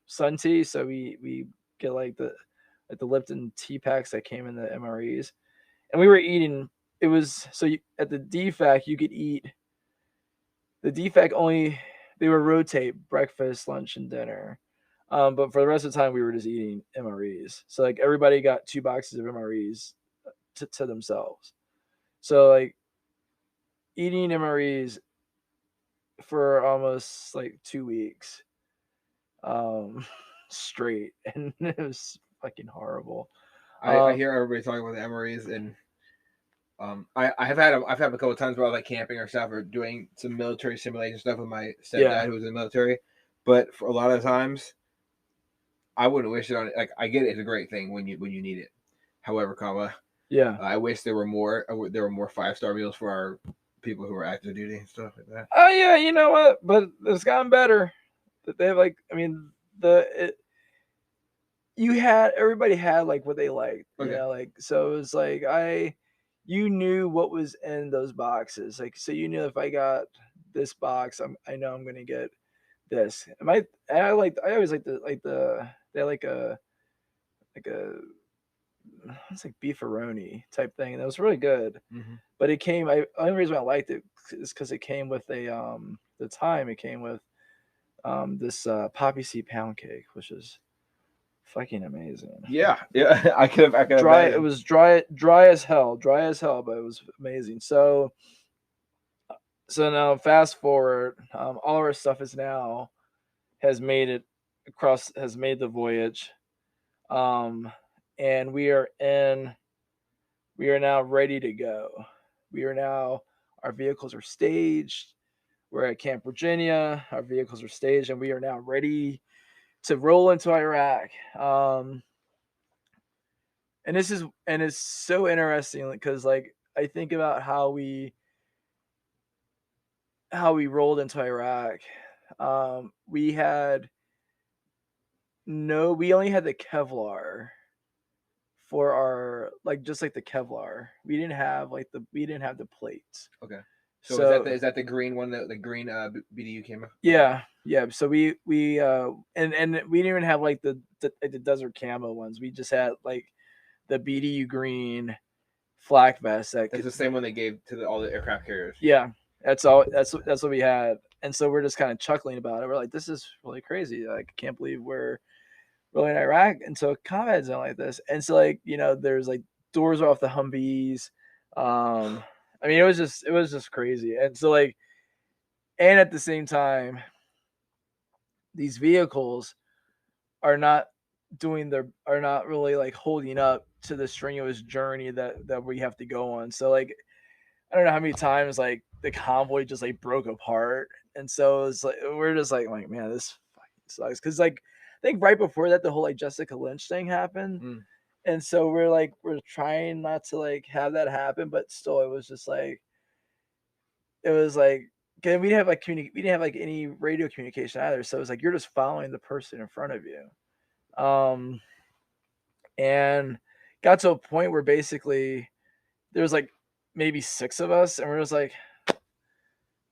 sun tea. So we get like the Lipton tea packs that came in the MREs, and we were eating. It was at the DFAC you could eat. The DFAC only they would rotate breakfast, lunch, and dinner. But for the rest of the time, we were just eating MREs. So like everybody got 2 boxes of MREs to themselves. So like eating MREs for almost like 2 weeks straight, and it was fucking horrible. I hear everybody talking about the MREs, and I've had a couple of times where I was like camping or stuff, or doing some military simulation stuff with my stepdad who was in the military. But for a lot of times, I wouldn't wish it on it. Like I get it's a great thing when you need it. However, I wish there were more 5-star meals for our people who are active duty and stuff like that. Oh yeah, you know what? But it's gotten better. That they have everybody had like what they liked. Okay. So it was like you knew what was in those boxes. Like so you knew if I got this box, I know I'm gonna get this. I always like they like a it's like beefaroni type thing, and it was really good. Mm-hmm. But it came. The only reason I liked it is because it came with the time it came with this poppy seed pound cake, which is fucking amazing. Yeah, I could Dry. imagine. It was dry as hell, but it was amazing. So now fast forward, all of our stuff is now has made it across, has made the voyage, and we are now ready to go. Our vehicles are staged. We're at Camp Virginia. Our vehicles are staged, and we are now ready to roll into Iraq. And it's so interesting because like I think about how we rolled into Iraq. We only had the Kevlar for our, like, just like the Kevlar. We didn't have the plates. Okay. So is that the green one, the green BDU camera? Yeah. So we and we didn't even have like the desert camo ones. We just had like the BDU green flak vest. That's the same one they gave to all the aircraft carriers. Yeah, that's all. That's what we had. And so we're just kind of chuckling about it. We're like, this is really crazy. Like, I can't believe we're really in Iraq. And so combat zone like this. And so like, there's like doors off the Humvees. I mean, it was just crazy. And so like, and at the same time, these vehicles are not really like holding up to the strenuous journey that we have to go on. So like, I don't know how many times like the convoy just like broke apart. And so it's like, we're just like, man, this fucking sucks. Cause like, I think right before that, the whole like Jessica Lynch thing happened. Mm. And so we're trying not to like have that happen, but still it was like, we didn't have like we didn't have like any radio communication either. So it was like, you're just following the person in front of you. And got to a point where basically there was like maybe 6 of us, and we're just like,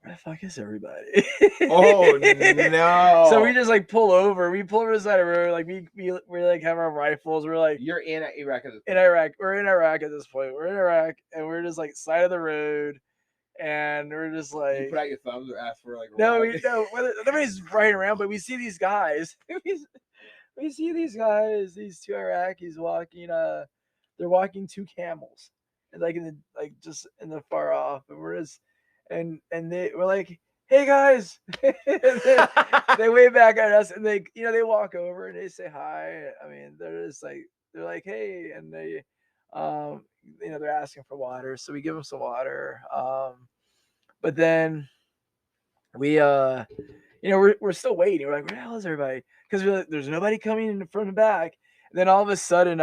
where the fuck is everybody? Oh no! So we just like pull over to the side of the road. Like we like have our rifles. We're like, you're in Iraq at this point. In Iraq. We're in Iraq at this point. We're in Iraq, and we're just like side of the road, and we're just like, you put out your thumbs or ask for like. No, nobody's riding around, but we see these guys. We see these guys, these 2 Iraqis walking. They're walking 2 camels, and like just in the far off, and we're just, and we're like, hey guys, they wave back at us, and they walk over and they say hi. I mean, they're like hey, and they they're asking for water, so we give them some water. But then we we're still waiting. We're like, where the hell is everybody? Because we're like, there's nobody coming in from the back. And then all of a sudden,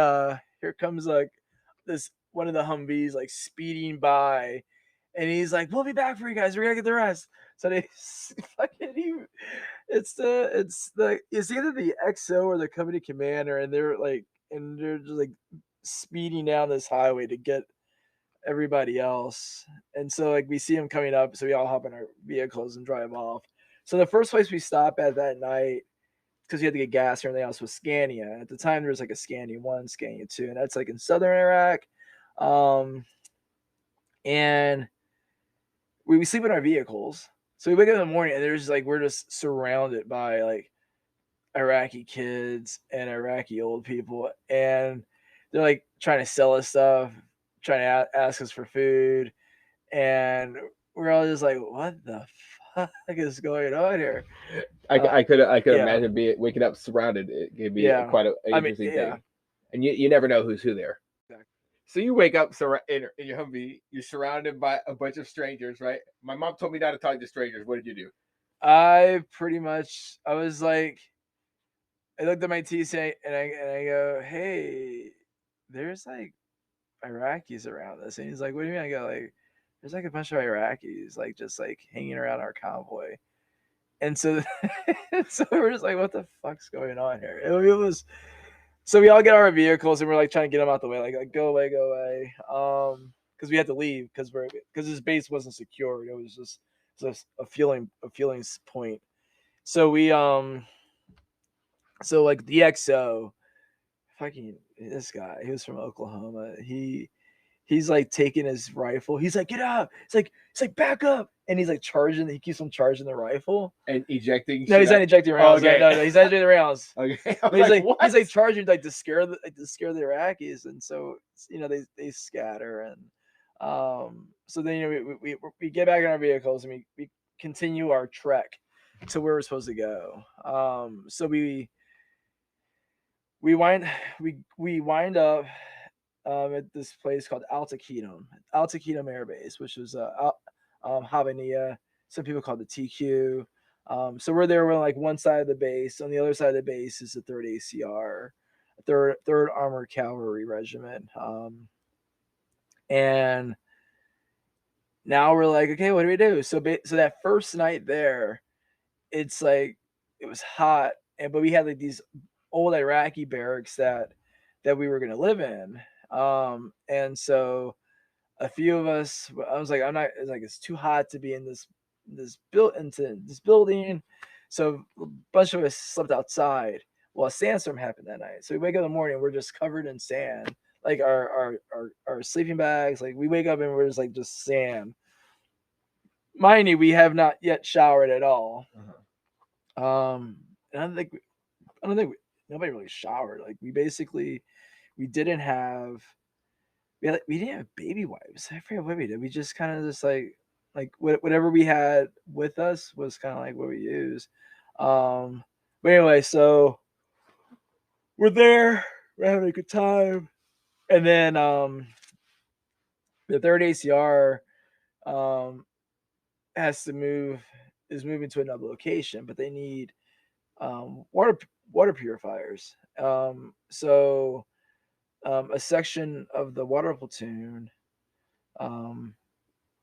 here comes like this one of the Humvees like speeding by, and he's like, we'll be back for you guys. We're gonna get the rest. So they fucking it's either the XO or the company commander, and they're just like speeding down this highway to get everybody else. And so like we see them coming up, so we all hop in our vehicles and drive off. So the first place we stop at that night, because you had to get gas and everything else, was Scania. At the time, there was like a Scania 1, Scania 2, and that's like in southern Iraq. And we sleep in our vehicles. So we wake up in the morning, and there's like, we're just surrounded by like Iraqi kids and Iraqi old people, and they're like trying to sell us stuff, trying to ask us for food, and we're all just like, what the fuck is going on here? I could imagine waking up surrounded. It could be quite an interesting thing, and you never know who's who there. Exactly. So you wake up in your Humvee, you're surrounded by a bunch of strangers, right? My mom told me not to talk to strangers. What did you do? I was like, I looked at my TC and I go, hey, there's like Iraqis around us. And he's like, what do you mean? I go, like, there's like a bunch of Iraqis like just like hanging around our convoy. And so we're just like, what the fuck's going on here? It was, so we all get our vehicles and we're like trying to get them out the way, like go away. Because we had to leave because his base wasn't secured. It was just a feeling point. So we so like the XO, fucking this guy. He was from Oklahoma. He's like taking his rifle. He's like, get up. It's like back up. And he's like charging. He keeps on charging the rifle and ejecting. No, he's not ejecting rounds. okay. No, he's not ejecting the rounds. Okay. But he's like charging like to scare the Iraqis, and so they scatter, and so then we get back in our vehicles and we continue our trek to where we're supposed to go. So we wind up at this place called Al-Taqitum Air Base, which was Havania. Some people call it the TQ. So we're there. We're on like one side of the base. On the other side of the base is the 3rd ACR, 3rd Armored Cavalry Regiment. And now we're like, okay, what do we do? So that first night there, it's like it was hot, but we had like these old Iraqi barracks that we were gonna live in. And so a few of us, I was like, it's too hot to be in this building. So a bunch of us slept outside. Well, a sandstorm happened that night. So we wake up in the morning, we're just covered in sand. Like our sleeping bags, like we wake up and we're just sand. Mind you, we have not yet showered at all. And I don't think nobody really showered. Like we didn't have baby wipes. I forget what we did. We just kind of just like whatever we had with us was kind of like what we used. But anyway, so we're there, we're having a good time, and then the 3rd ACR is moving to another location, but they need water purifiers. So a section of the water platoon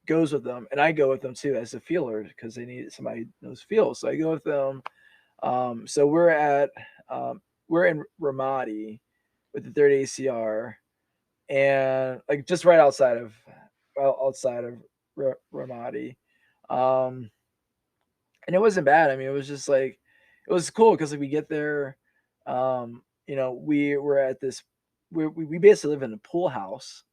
goes with them, and I go with them too as a feeler because they need somebody who knows feel. So I go with them. So we're in Ramadi with the 3rd ACR, and like just right outside of Ramadi. And it wasn't bad. I mean, it was just like it was cool because we get there. We were at this. We basically live in a pool house,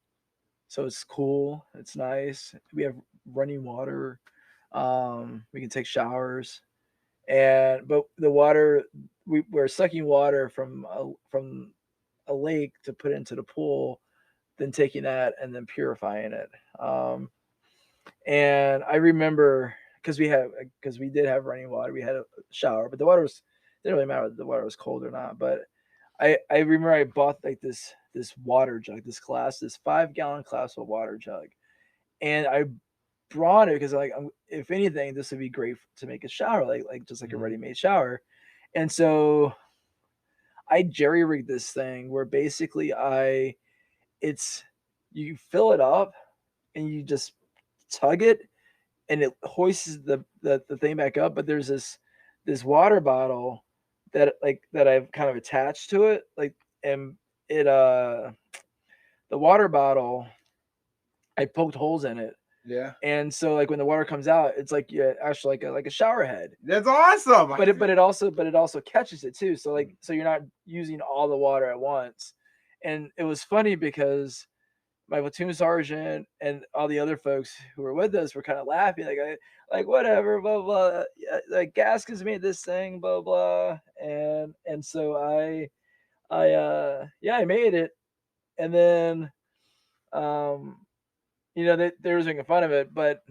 so it's cool. It's nice. We have running water. We can take showers, but the water we're sucking water from a lake to put into the pool, then taking that and then purifying it. And I remember because we did have running water, we had a shower, but the water didn't really matter if the water was cold or not. But I remember I bought like this water jug, this 5-gallon glass of water jug, and I brought it because like if anything, this would be great to make a shower, like just like a ready-made shower. And so I jerry-rigged this thing where basically you fill it up and you just tug it and it hoists the thing back up. But there's this water bottle that I've kind of attached to it, and it the water bottle, I poked holes in it. Yeah. And so like when the water comes out, it's like actually like a shower head. That's awesome. But it also catches it too. So so you're not using all the water at once. And it was funny because my platoon sergeant and all the other folks who were with us were kind of laughing, like whatever, blah blah. Like Gaskins made this thing, blah blah. And so I made it, and then they was making fun of it, but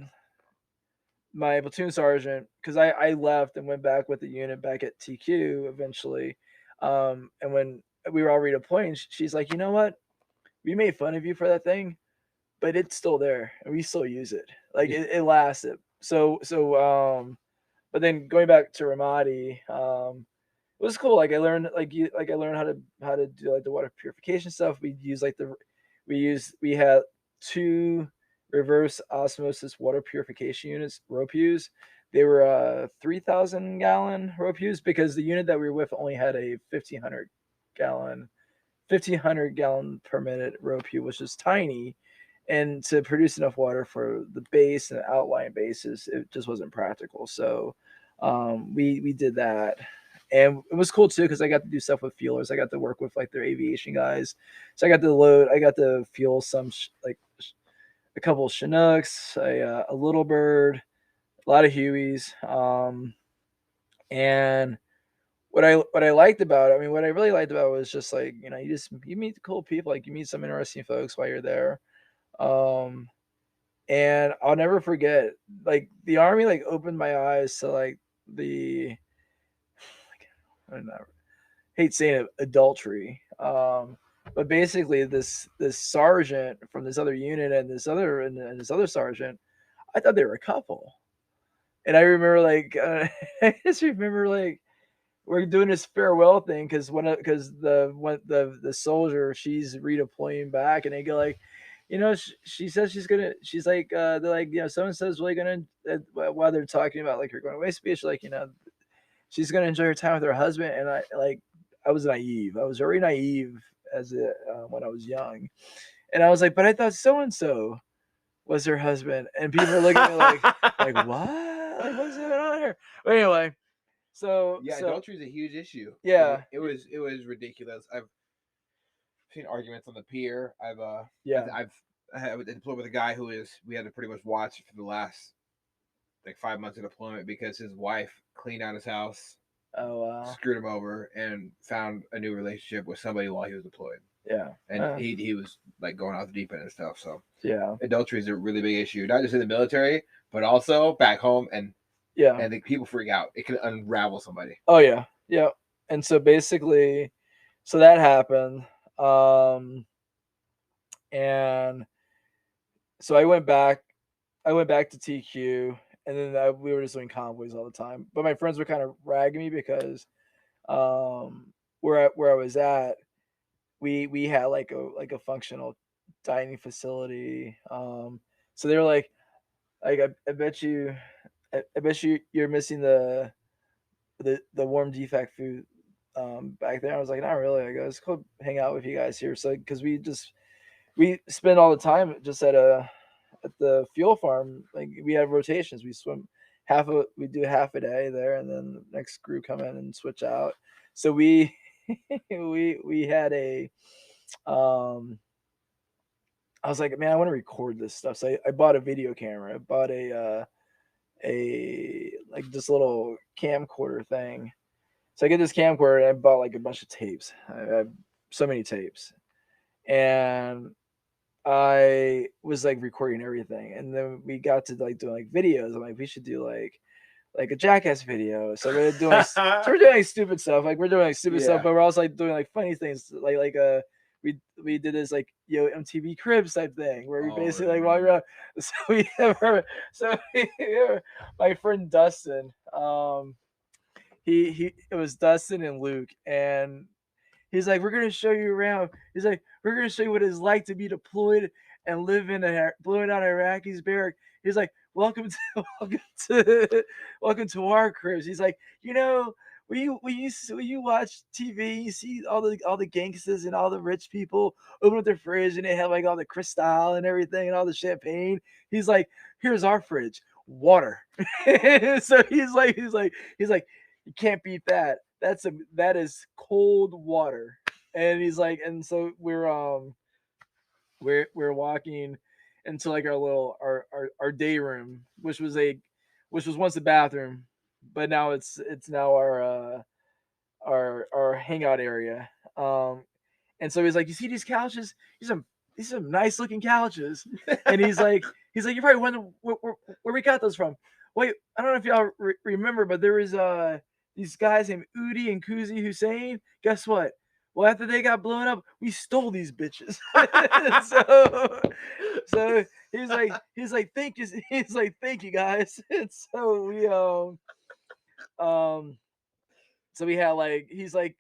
my platoon sergeant, because I left and went back with the unit back at TQ eventually, and when we were all redeploying, she's like, you know what? We made fun of you for that thing, but it's still there and we still use it. Like it lasted. So but then going back to Ramadi, it was cool. Like I learned how to do like the water purification stuff. We had 2 reverse osmosis water purification units, ROPUs. They were 3,000 gallon ROPUs because the unit that we were with only had a 1,500 gallon per minute ROPU, which is tiny, and to produce enough water for the base and the outlying bases, it just wasn't practical. So we did that, And it was cool too because I got to do stuff with fuelers. I got to work with like their aviation guys, so I got to fuel some a couple of Chinooks, a Little Bird, a lot of Hueys, and what I liked about it, I mean, what I really liked about it was just like, you know, you meet cool people, like you meet some interesting folks while you're there. And I'll never forget, like the Army like opened my eyes to like the, I don't know, hate saying it, adultery. But basically this sergeant from this other unit and this other sergeant, I thought they were a couple. And I remember like I just remember like we're doing this farewell thing because the soldier, she's redeploying back, and they go like, you know, she says she's like they're like, you know, someone says really gonna while they're talking about like her going away speech, like, you know, she's gonna enjoy her time with her husband. And I was naive. I was very naive when I was young, and I was like, but I thought so and so was her husband, and people are looking at me like what, like what's going on here? But anyway. So adultery is a huge issue. Yeah, it was ridiculous. I've seen arguments on the pier. I deployed with a guy we had to pretty much watch for the last like 5 months of deployment because his wife cleaned out his house. Oh wow! Screwed him over and found a new relationship with somebody while he was deployed. Yeah, and he was like going off the deep end and stuff. So yeah, adultery is a really big issue, not just in the military, but also back home. And the people freak out. It can unravel somebody. Oh yeah, yeah. And so basically, so that happened, and so I went back to TQ, and then we were just doing convoys all the time. But my friends were kind of ragging me because where I was at, we had like a functional dining facility. So they were like I bet you you're missing the warm defect food back there. I was like, not really. I go, let's go hang out with you guys here. So because we spend all the time just at the fuel farm. Like we have rotations. We do half a day there, and then the next crew come in and switch out. So we we had a I was like, man, I want to record this stuff. So I bought a video camera. I bought a like this little camcorder thing. So I get this camcorder and I bought like a bunch of tapes. I have so many tapes, and I was like recording everything. And then we got to like doing like videos. I'm like, we should do like a Jackass video. So we're doing we're doing like stupid stuff. Like we're doing like stupid stuff, but we're also like doing like funny things. Like we did this like MTV Cribs type thing where we basically like walk around. So we have my friend Dustin. It was Dustin and Luke, and he's like, we're gonna show you around. He's like, we're gonna show you what it's like to be deployed and live in blowing out Iraqis barrack. He's like, welcome to our cribs. He's like, you know, when you watch TV, you see all the gangsters and all the rich people open up their fridge and they have like all the Cristal and everything and all the champagne. He's like, here's our fridge, water. So he's like, you can't beat that. That is cold water. And he's like, and so we're walking into like our day room, which was once a bathroom, but now it's now our hangout area. And so he's like, you see these couches? These are some nice looking couches. And he's like, you probably wonder where we got those from. Wait, I don't know if y'all remember, but there was these guys named Udi and Kuzi Hussein. Guess what? Well, after they got blown up, we stole these bitches. so he's like, thank you. He's like, thank you guys. And so we so we had like, he's like,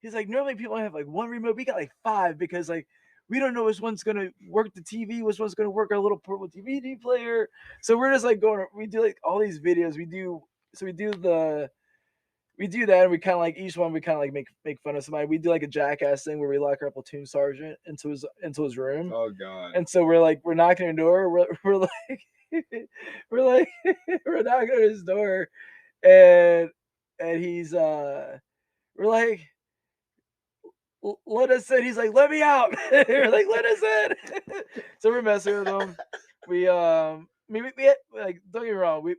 normally people have like one remote. We got like 5 because like we don't know which one's gonna work the TV, which one's gonna work our little portable DVD player. So we're just like we do like all these videos. We do that, and we kind of like each one we kind of like make fun of somebody. We do like a Jackass thing where we lock our platoon sergeant into his room. Oh god! And so we're knocking on the door. We're like we're knocking on his door, and and he's we're like, let us in. He's like, let me out. We're like, let us in. So we're messing with him. We we had, like, don't get me wrong, we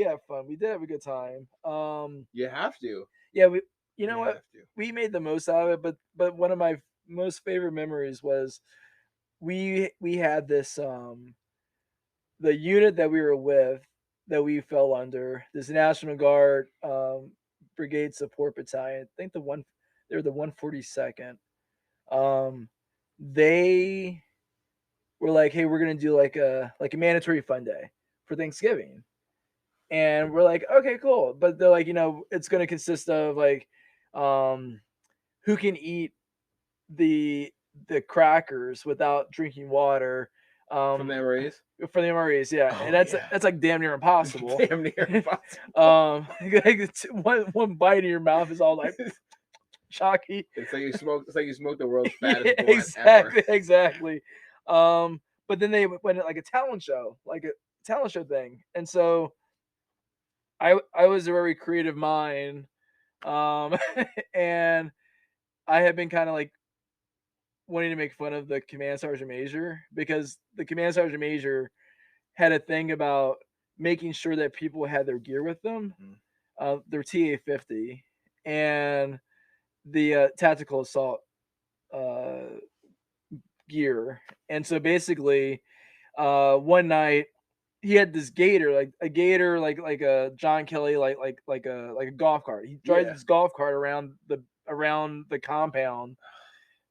had fun. We did have a good time. You have to. Yeah, you know You what? have to. We made the most out of it, but one of my most favorite memories was we had this the unit that we were with that we fell under, this National Guard Brigade Support Battalion. I think they were the 142nd. They were like, hey, we're gonna do like a mandatory fun day for Thanksgiving. And we're like, okay, cool. But they're like, it's gonna consist of like who can eat the crackers without drinking water. From the MREs? For the MREs, yeah. Oh, And that's yeah. that's like damn near impossible. Damn near impossible. One bite in your mouth is all like chalky. It's like you smoke the world's fattest blunt Exactly, ever. exactly. But then they went like a talent show thing. And so I was a very creative mind. And I had been kind of like wanting to make fun of the command sergeant major, because the command sergeant major had a thing about making sure that people had their gear with them, their TA-50 and the tactical assault gear. And so basically, one night he had this gator, like a John Kelly, like a golf cart. He drives this golf cart around the compound,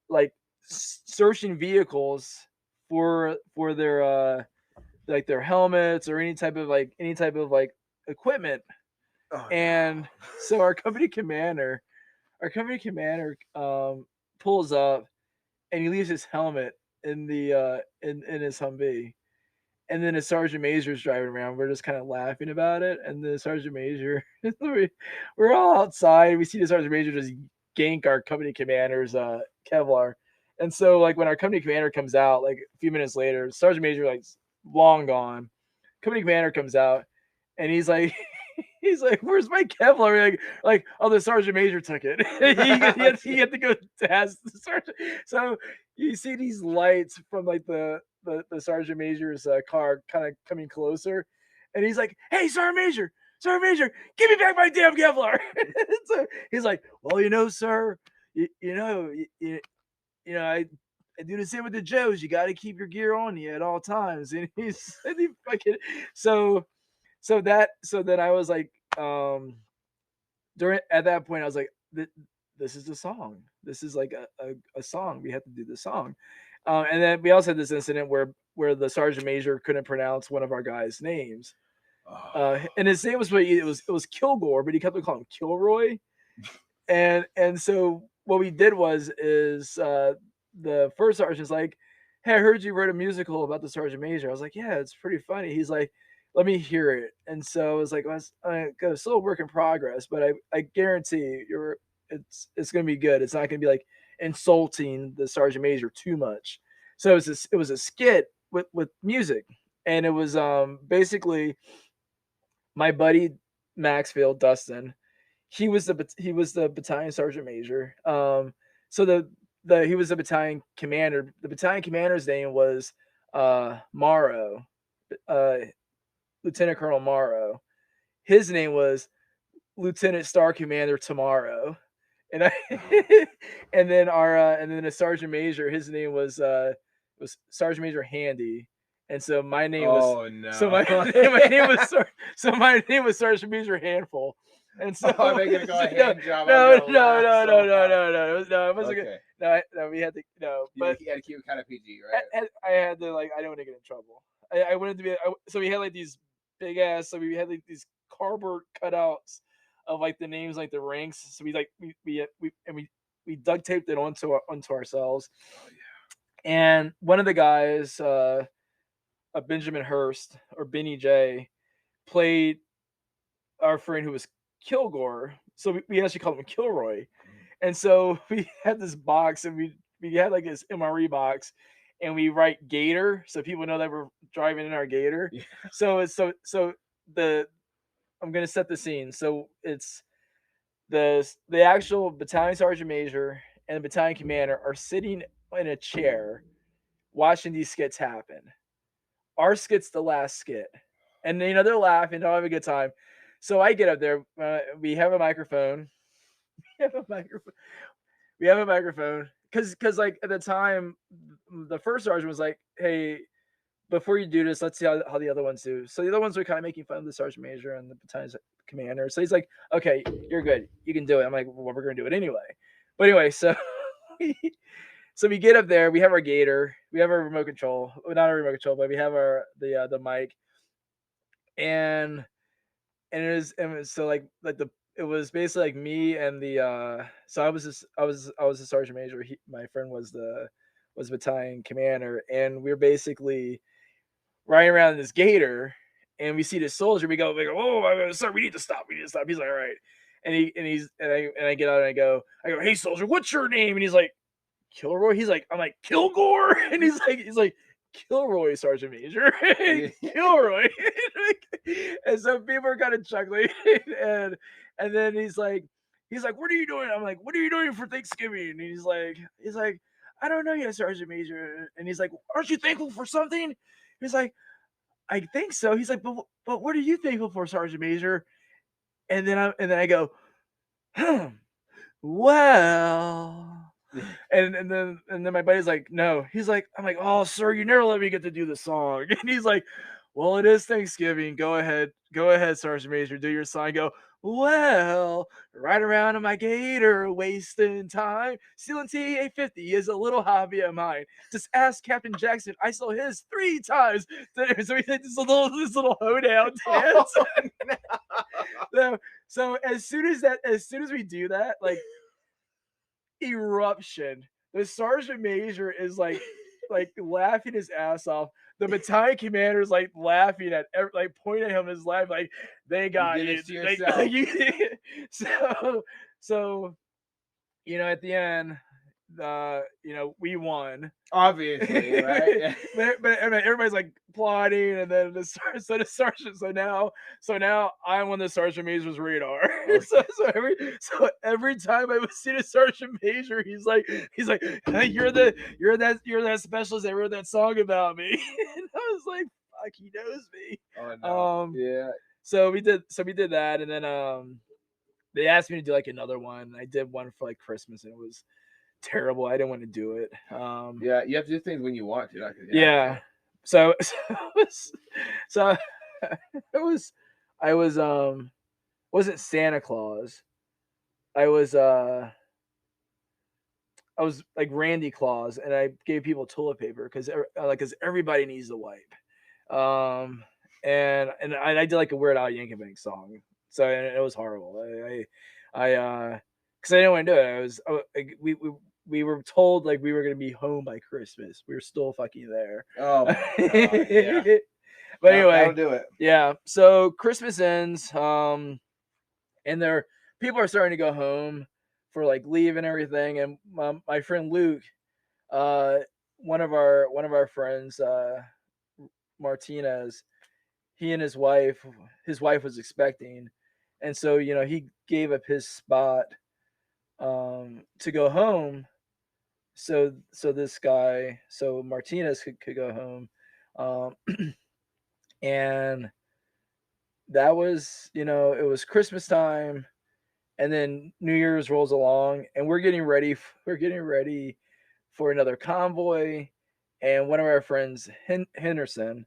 like searching vehicles for their like their helmets or any type of equipment. Oh, and no. So our company commander pulls up, and he leaves his helmet in the in his Humvee. And then a sergeant major is driving around. We're just kind of laughing about it. And the sergeant major, we're all outside. We see the sergeant major just gank our company commander's Kevlar. And so, like, when our company commander comes out, like a few minutes later, sergeant major, like, long gone. Company commander comes out, and he's like, "Where's my Kevlar?" Like, oh, the sergeant major took it. he had to go to ask the sergeant. So you see these lights from like the sergeant major's car kind of coming closer, and he's like, "Hey, sergeant major, give me back my damn Kevlar." So he's like, "Well, sir, I do the same with the Joes. You got to keep your gear on you at all times." And he fucking so then I was like, at that point I was like, this is a song. This is like a song. We have to do the song. And then we also had this incident where the sergeant major couldn't pronounce one of our guys' names. And his name was it was Kilgore, but he kept on calling him Kilroy. And so what we did is the first sergeant's like, "Hey, I heard you wrote a musical about the sergeant major." I was like, "Yeah, it's pretty funny." He's like, "Let me hear it." And so I was like, "Well, it's still a work in progress, but I guarantee it's going to be good. It's not going to be like insulting the sergeant major too much." So it was a skit with music, and it was basically my buddy Maxfield Dustin. He was the battalion sergeant major. So he was the battalion commander. The battalion commander's name was Morrow, Lieutenant Colonel Morrow. His name was Lieutenant Star Commander Tomorrow. And and then a sergeant major, his name was Sergeant Major Handy. And so my name was my name was Sergeant Major Handful. And so they're gonna go a hand job. No, it wasn't good. No, we had to but you had to keep it kind of PG, right? I had to, like, I didn't want to get in trouble. I wanted to be so we had like these big ass, so we had like these cardboard cutouts of like the names, like the ranks. So we duct taped it onto ourselves. Oh yeah. And one of the guys, a Benjamin Hurst or Benny J, played our friend who was Kilgore. So we actually called him Kilroy. And so we had this box, and we had like this MRE box, and we write Gator so people know that we're driving in our Gator. Yeah. So the I'm gonna set the scene. So it's the actual battalion sergeant major and the battalion commander are sitting in a chair watching these skits happen. Our skit's the last skit, and they're laughing, they're having a good time. So I get up there. We have a microphone. We have a microphone. We have a microphone because like at the time, the first sergeant was like, "Hey, before you do this, let's see how the other ones do." So the other ones were kind of making fun of the sergeant major and the battalion commander. So he's like, "Okay, you're good. You can do it." I'm like, "Well, we're gonna do it anyway." But anyway, so so we get up there. We have our gator. We have our remote control. Well, not a remote control, but we have the mic. And it was so like the it was basically like me and the so I was the sergeant major. My friend was battalion commander, and we are basically riding around in this gator, and we see this soldier. We go, "Oh, sir, we need to stop. We need to stop." He's like, "All right," and I get out and I go, "Hey, soldier, what's your name?" And he's like, "Kilroy." I'm like, "Kilgore," and he's like. Kilroy, Sergeant Major, Kilroy, and so people are kind of chuckling, and then he's like, "What are you doing?" I'm like, "What are you doing for Thanksgiving?" And he's like, "I don't know yet, Sergeant Major." And he's like, "Aren't you thankful for something?" He's like, "I think so." He's like, "But what are you thankful for, Sergeant Major?" And then I go, "Well." And then my buddy's like, "No." He's like, I'm like, "Oh, sir, you never let me get to do the song." And he's like, "Well, it is Thanksgiving. Go ahead, Sergeant Major, do your song." I go, "Well, right around in my gator, wasting time. Stealing T-850 is a little hobby of mine. Just ask Captain Jackson. I saw his 3 times." So we did this little hoedown dance. So as soon as we do that, like eruption. The sergeant major is like laughing his ass off. The battalion commander is like laughing at like pointing at him and is laughing like they got you. So at the end, we won. Obviously, right? but everybody's like applauding, and then the sergeant. So now I'm on the sergeant major's radar. Okay. so every time I would see the sergeant major, he's like, "Hey, you're that specialist that wrote that song about me." And I was like, "Fuck, he knows me." Oh no. Yeah. So we did that, and then they asked me to do like another one. I did one for like Christmas, and it was terrible. I didn't want to do it. Yeah, you have to do things when you want to. Yeah. So so it was I was wasn't Santa Claus. I was like Randy Claus, and I gave people toilet paper because everybody needs to wipe. And I did like a Weird Al Yankovic song, so it was horrible. Because I didn't want to do it. We were told like we were gonna be home by Christmas. We were still fucking there. Oh my God, yeah. But anyway, that'll do it. Yeah. So Christmas ends, and people are starting to go home for like leave and everything. And my friend Luke, one of our friends, Martinez, he and his wife was expecting, and so he gave up his spot to go home. So Martinez could go home, and that was it was Christmas time, and then New Year's rolls along, and we're getting ready for another convoy, and one of our friends Henderson,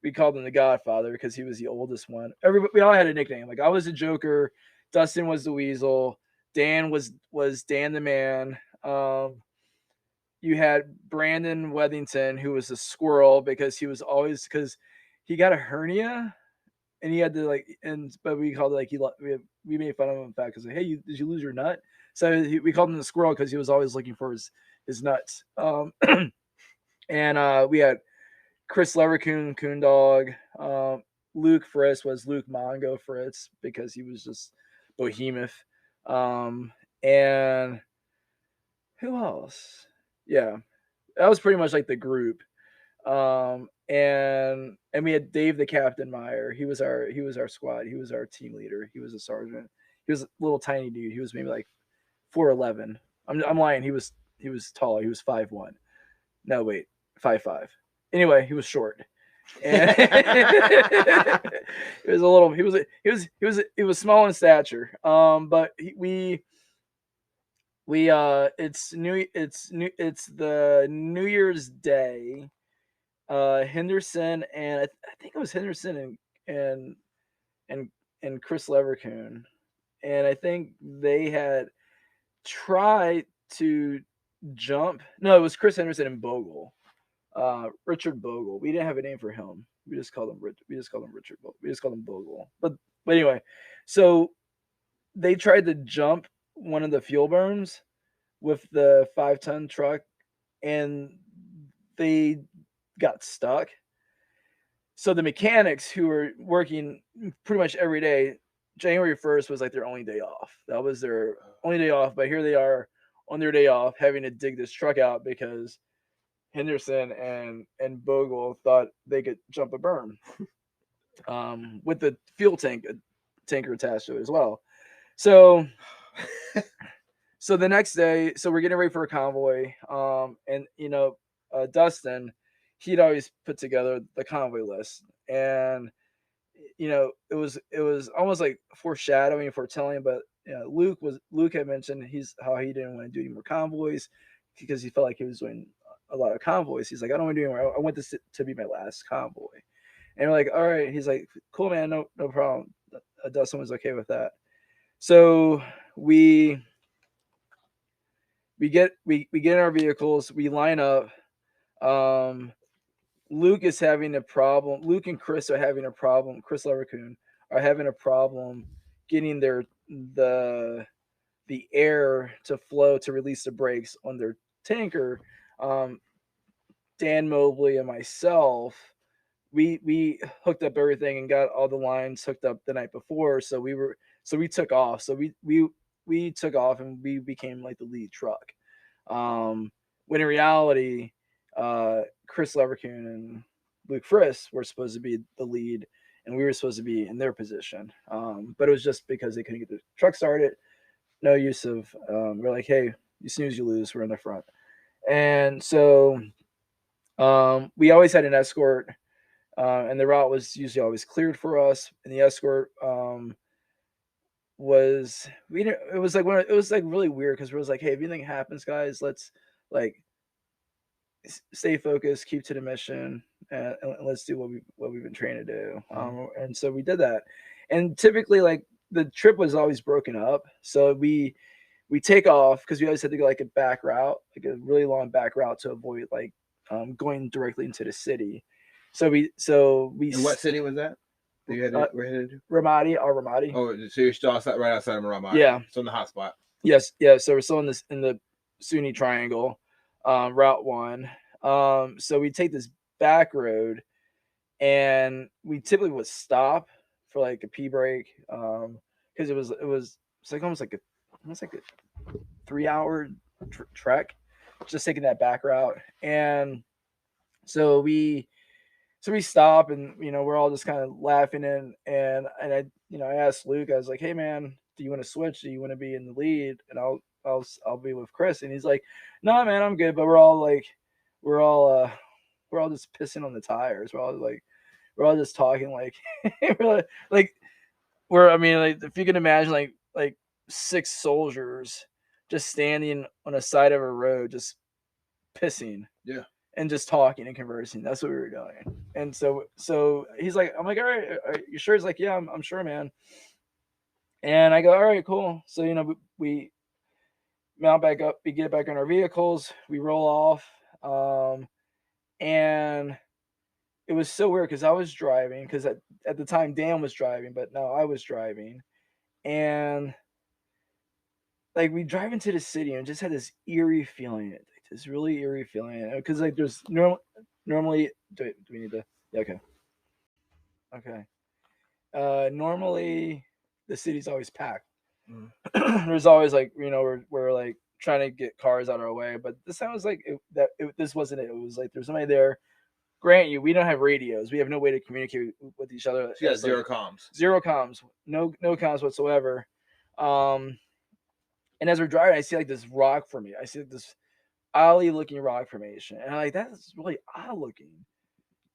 we called him the Godfather because he was the oldest one. We all had a nickname. Like I was the Joker, Dustin was the Weasel, Dan was Dan the Man. You had Brandon Wethington, who was a squirrel because he got a hernia, and he had to but we called it we made fun of him in fact because hey, did you lose your nut? So we called him the squirrel because he was always looking for his nuts. And we had Chris Leverkusen, Coon Dog. Luke Fritz was Luke Mongo Fritz because he was just behemoth. And who else? Yeah, that was pretty much like the group. And we had Dave the Captain Meyer. He was our squad. He was our team leader. He was a sergeant. He was a little tiny dude. He was maybe like 4'11". I'm lying. He was taller. He was 5'1". No, wait, 5'5". Anyway, he was short. And he was a little. He was small in stature. But it's the New Year's Day. Henderson and I think it was Henderson and Chris Leverkusen, and I think they had tried to jump. No, it was Chris Henderson and Bogle, Richard Bogle. We didn't have a name for him. We just called him Richard Bogle. We just called him Bogle. But anyway, so they tried to jump one of the fuel berms with the 5-ton truck, and they got stuck. So the mechanics who were working pretty much every day, January 1st was like their only day off. That was their only day off. But here they are on their day off having to dig this truck out because Henderson and Bogle thought they could jump a berm with the fuel tanker attached to it as well. So the next day, so we're getting ready for a convoy. And Dustin, he'd always put together the convoy list, and it was almost like foreshadowing, foretelling. But Luke had mentioned how he didn't want to do any more convoys because he felt like he was doing a lot of convoys. He's like, I don't want to do anymore. I want this to be my last convoy. And we're like, all right. He's like, cool, man, no problem. Dustin was okay with that. So we get in our vehicles, we line up. Luke is having a problem. Luke and Chris are having a problem. Chris Leverkusen are having a problem getting the air to flow to release the brakes on their tanker. Dan Mobley and myself, we hooked up everything and got all the lines hooked up the night before. So we took off. So we took off and we became like the lead truck. When in reality, Chris Leverkusen and Luke Friss were supposed to be the lead, and we were supposed to be in their position. But it was just because they couldn't get the truck started. No use of, we're like, hey, you snooze, you lose. We're in the front. And so we always had an escort, and the route was usually always cleared for us. And the escort was really weird because it was like, hey, if anything happens, guys, let's like stay focused, keep to the mission, and let's do what we've been trained to do. And so we did that. And typically, like, the trip was always broken up. So we take off because we always had to go like a back route, like a really long back route to avoid like going directly into the city. So we. And what city was that? You had we're headed to? Ramadi, Ramadi. Oh, so you're still right outside of Ramadi. Yeah. So in the hot spot. Yes, yeah. So we're still in the Sunni Triangle, Route 1. So we take this back road, and we typically would stop for like a pee break, because it was like almost like a 3-hour trek, just taking that back route. And so we stop, and we're all just kind of laughing, and I I asked Luke, I was like, hey man, do you want to switch? Do you want to be in the lead? And I'll be with Chris. And he's like, no man, I'm good. But we're all just pissing on the tires. We're all just talking like if you can imagine like 6 soldiers just standing on the side of a road, just pissing. Yeah. And just talking and conversing. That's what we were doing. And so he's like, I'm like, all right, are you sure? He's like, yeah, I'm sure, man. And I go, all right, cool. So, we mount back up, we get back in our vehicles, we roll off. And it was so weird because I was driving, because at the time Dan was driving, but now I was driving. And like we drive into the city and just had this eerie feeling. This really eerie feeling, because like there's normally do we need to, yeah, okay normally the city's always packed. There's always like we're like trying to get cars out of our way, but this time was like this wasn't it. It was like there's somebody there grant you, we don't have radios. We have no way to communicate with each other. She got It's zero like comms. zero comms, no comms whatsoever. And as we're driving, I see like this rock for me. I see like this oddly looking rock formation, and I'm like, that's really odd looking.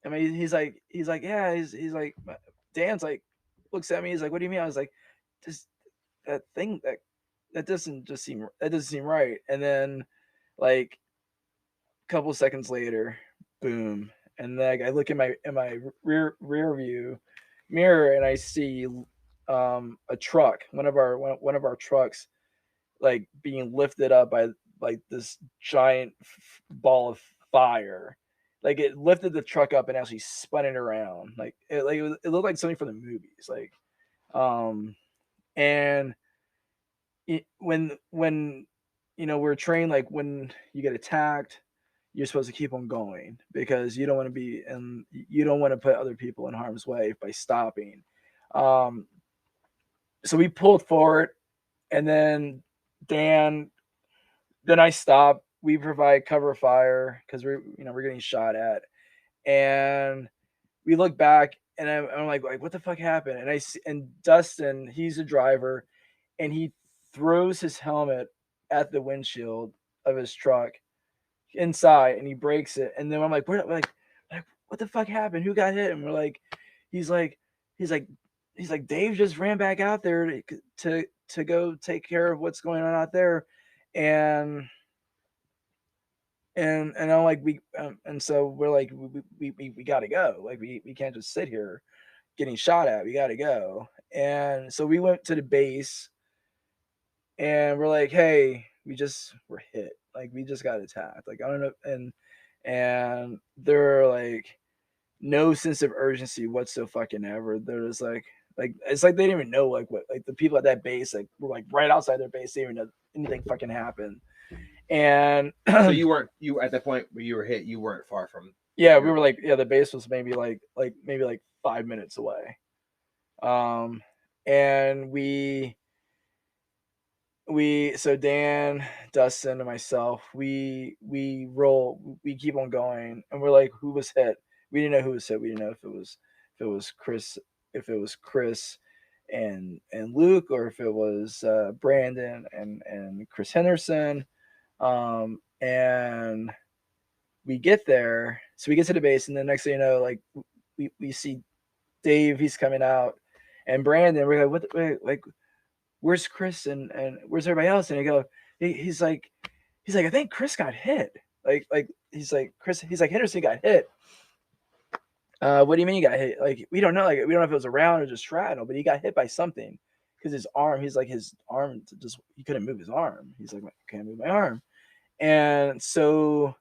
I mean, he's like, yeah, he's like, Dan's like, looks at me. He's like, what do you mean? I was like, this that thing that doesn't seem right. And then like a couple seconds later, boom, and then I look in my rear view mirror and I see a truck, one of our trucks, like being lifted up by like this giant ball of fire. Like it lifted the truck up and actually spun it around. Like it looked like something from the movies. Like, and when we're trained, like when you get attacked, you're supposed to keep on going because you don't want to put other people in harm's way by stopping. So we pulled forward, and then then I stop. We provide cover fire because we're getting shot at, and we look back, and I'm like, what the fuck happened? And I see, and Dustin, he's a driver, and he throws his helmet at the windshield of his truck inside, and he breaks it. And then I'm like, what the fuck happened? Who got hit? And we're like, he's like, Dave just ran back out there to go take care of what's going on out there, and I'm like, and so we're like, we got to go. Like we can't just sit here getting shot at. We got to go. And so we went to the base, and we're like, hey, we're hit. Like we just got attacked. Like I don't know, and they're like, no sense of urgency whatsoever. They're just like it's like they didn't even know like what, like the people at that base like were like right outside their base. They didn't even know anything fucking happened. And so you at that point where you were hit, you weren't far from. Yeah, we were like, the base was maybe like 5 minutes away. And so Dan, Dustin, and myself, we keep on going, and we're like, who was hit? We didn't know who was hit. We didn't know if it was Chris and Luke, or if it was Brandon and Chris Henderson. And we get there, so we get to the base, and the next thing you know, like we see Dave, he's coming out, and Brandon, we're like, where's Chris and where's everybody else? And he's like, I think Chris got hit. Like he's like, Henderson got hit. What do you mean he got hit? Like we don't know. Like we don't know if it was a round or just shrapnel, but he got hit by something because his arm. He's like, his arm he couldn't move his arm. He's like, I can't move my arm. And so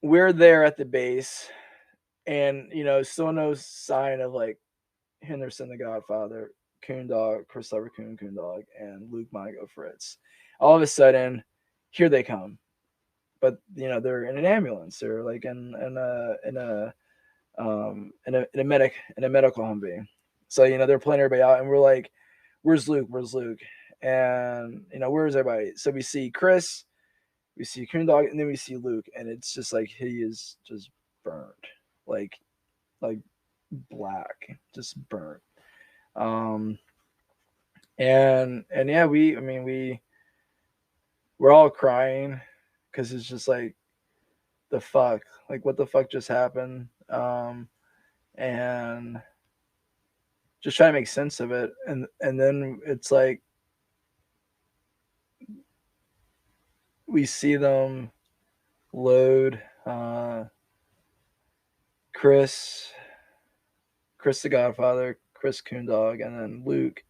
we're there at the base, and still no sign of like Henderson, the Godfather, Coondog, Christopher Coondog, and Luke Monaco Fritz. All of a sudden, here they come, but they're in an ambulance. They're like in a medical Humvee. So they're pulling everybody out, and we're like, "Where's Luke? Where's Luke?" And where's everybody? So we see Chris, we see Coondog, and then we see Luke, and it's just like he is just burned, like black, just burnt. And yeah, we're all crying because it's just like, the fuck, like what the fuck just happened, and just trying to make sense of it, and then it's like we see them load Chris the Godfather, Chris Coondog, and then Luke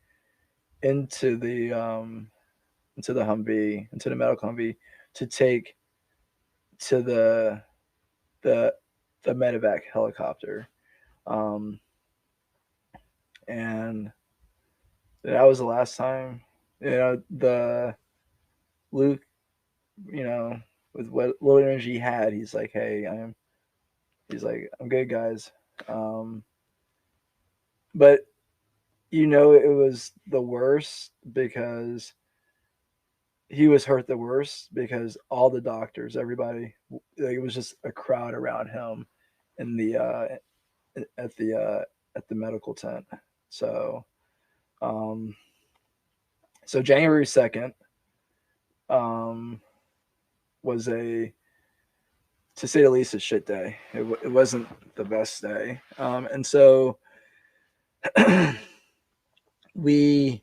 into the Humvee, into the medical Humvee, to take to the medevac helicopter. And that was the last time, the Luke, with what little energy he had, he's like, hey, I'm good, guys. But it was the worst because he was hurt the worst because all the doctors, everybody, like, it was just a crowd around him in the at the medical tent. So um, so January 2nd was to say the least, a shit day. It wasn't the best day, and so we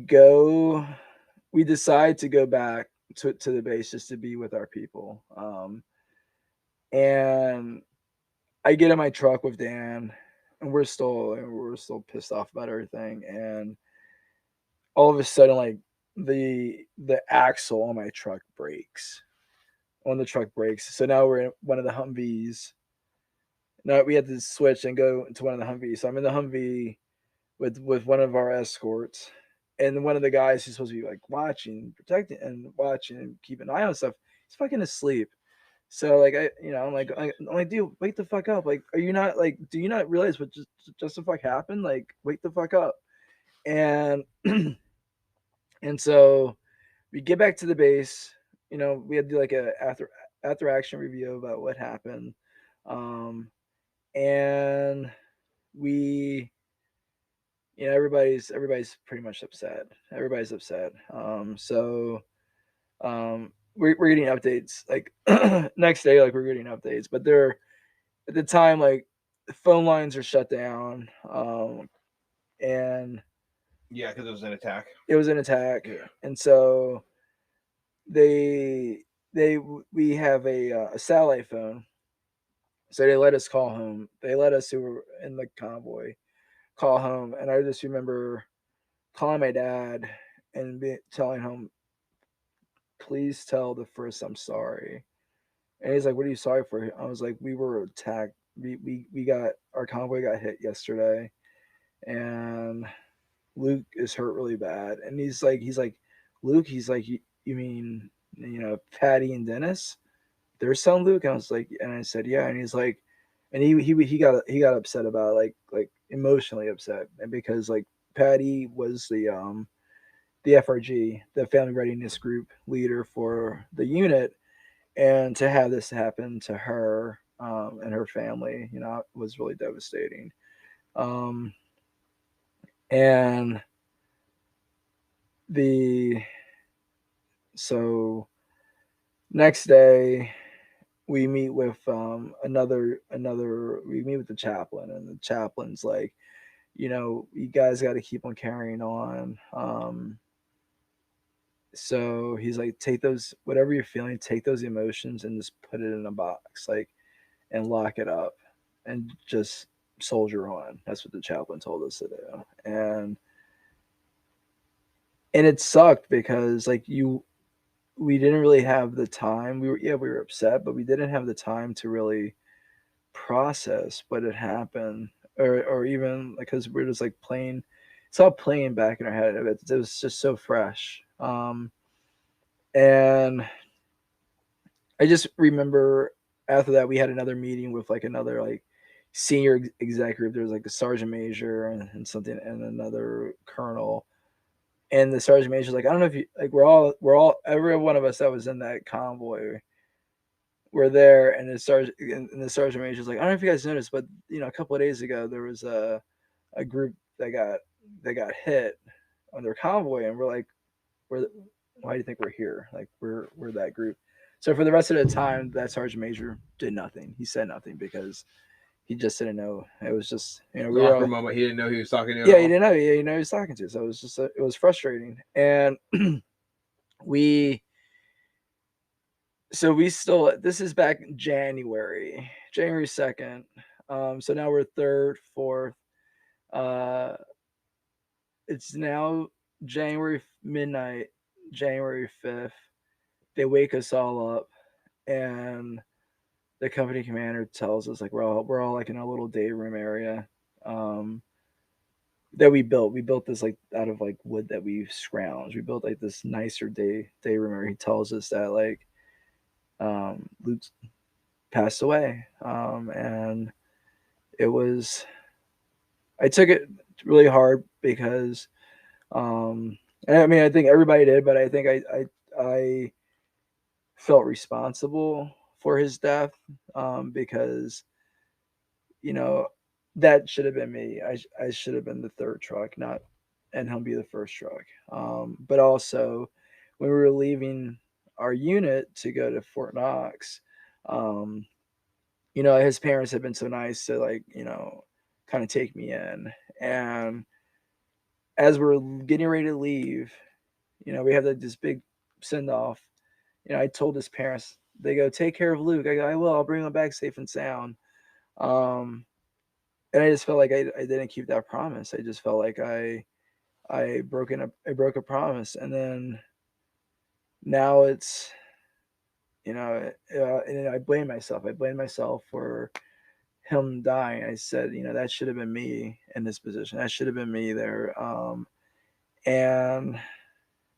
go we decide to go back to the base just to be with our people. And I get in my truck with Dan, and we're still pissed off about everything. And all of a sudden, like, the axle on my truck breaks. So now we're in one of the Humvees. Now we had to switch and go into one of the Humvees. So I'm in the Humvee with one of our escorts, and one of the guys who's supposed to be like watching, protecting, and watching and keep an eye on stuff, he's fucking asleep. So like I'm like, dude, wake the fuck up. Like, are you not like, do you not realize what just the fuck happened? Like, wake the fuck up. And and so we get back to the base. We had to do like a after action review about what happened. And we everybody's pretty much upset. Everybody's upset. We're getting updates like next day, like we're getting updates, but they're at the time, like, the phone lines are shut down. And Yeah, because it was an attack. It was an attack. Yeah. And so we have a satellite phone. So they let us call home. They let us, who were in the convoy, call home. And I just remember calling my dad and telling him, please tell the first I'm sorry. And he's like, what are you sorry for? I was like, we were attacked. We got, our convoy got hit yesterday, and Luke is hurt really bad. And he's like, Luke, he's like, you mean, Patty and Dennis, their son Luke? And I was like, and I said, yeah. And he's like, and he got upset about it, like emotionally upset, and because like Patty was the FRG, the Family Readiness Group leader for the unit, and to have this happen to her and her family, was really devastating. And so next day we meet with we meet with the chaplain, and the chaplain's like, you guys got to keep on carrying on. So he's like, take those, whatever you're feeling, take those emotions and just put it in a box, like, and lock it up, and just soldier on. That's what the chaplain told us to do. And it sucked because like we didn't really have the time. We were upset, but we didn't have the time to really process what had happened, or even like, because we're just like playing. It's all playing back in our head. It was just so fresh. And I just remember after that we had another meeting with like another like senior executive. There was like a sergeant major and something, and another colonel. And the sergeant major's like, I don't know if you like, we're all every one of us that was in that convoy were there. And the sergeant major's like, I don't know if you guys noticed, but a couple of days ago there was a group that got hit on their convoy, and we're like, why do you think we're here? Like, we're that group. So for the rest of the time, that sergeant major did nothing. He said nothing because he just didn't know. It was just, we were all, moment. He didn't know he was talking to. Yeah, he didn't know. Yeah, he was talking to. So it was just, it was frustrating. And we still. This is back in January 2nd. So now we're 3rd, 4th. It's now January midnight, January 5th. They wake us all up, and the company commander tells us like we're all like in a little day room area that we built. We built this like out of like wood that we scrounged. We built like this nicer day room area. He tells us that like Luke passed away, and it was. I took it really hard because And I mean, I think everybody did, but I think I felt responsible for his death, because, you know, that should have been me. I should have been the third truck, not, and he'll be the first truck. But also, when we were leaving our unit to go to Fort Knox, um, his parents had been so nice to, like, kind of take me in. And as we're getting ready to leave, we have this big send off. I told his parents, they go, take care of Luke. I go, I will. I'll bring him back safe and sound. Um, and I just felt like I didn't keep that promise. I just felt like I broke a promise, and then now it's, and I blame myself. I blame myself for him dying. I said, that should have been me in this position. That should have been me there. And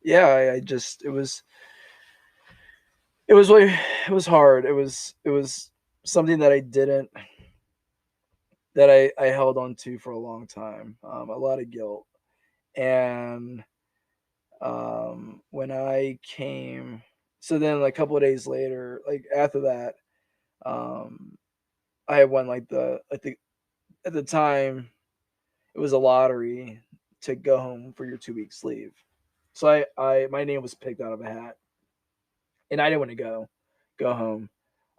yeah, I just, it was hard. It was something that I held on to for a long time. A lot of guilt. And when I came, so then like a couple of days later, like after that, um, I had won like at the time it was a lottery to go home for your 2 weeks leave. So my name was picked out of a hat, and I didn't want to go home.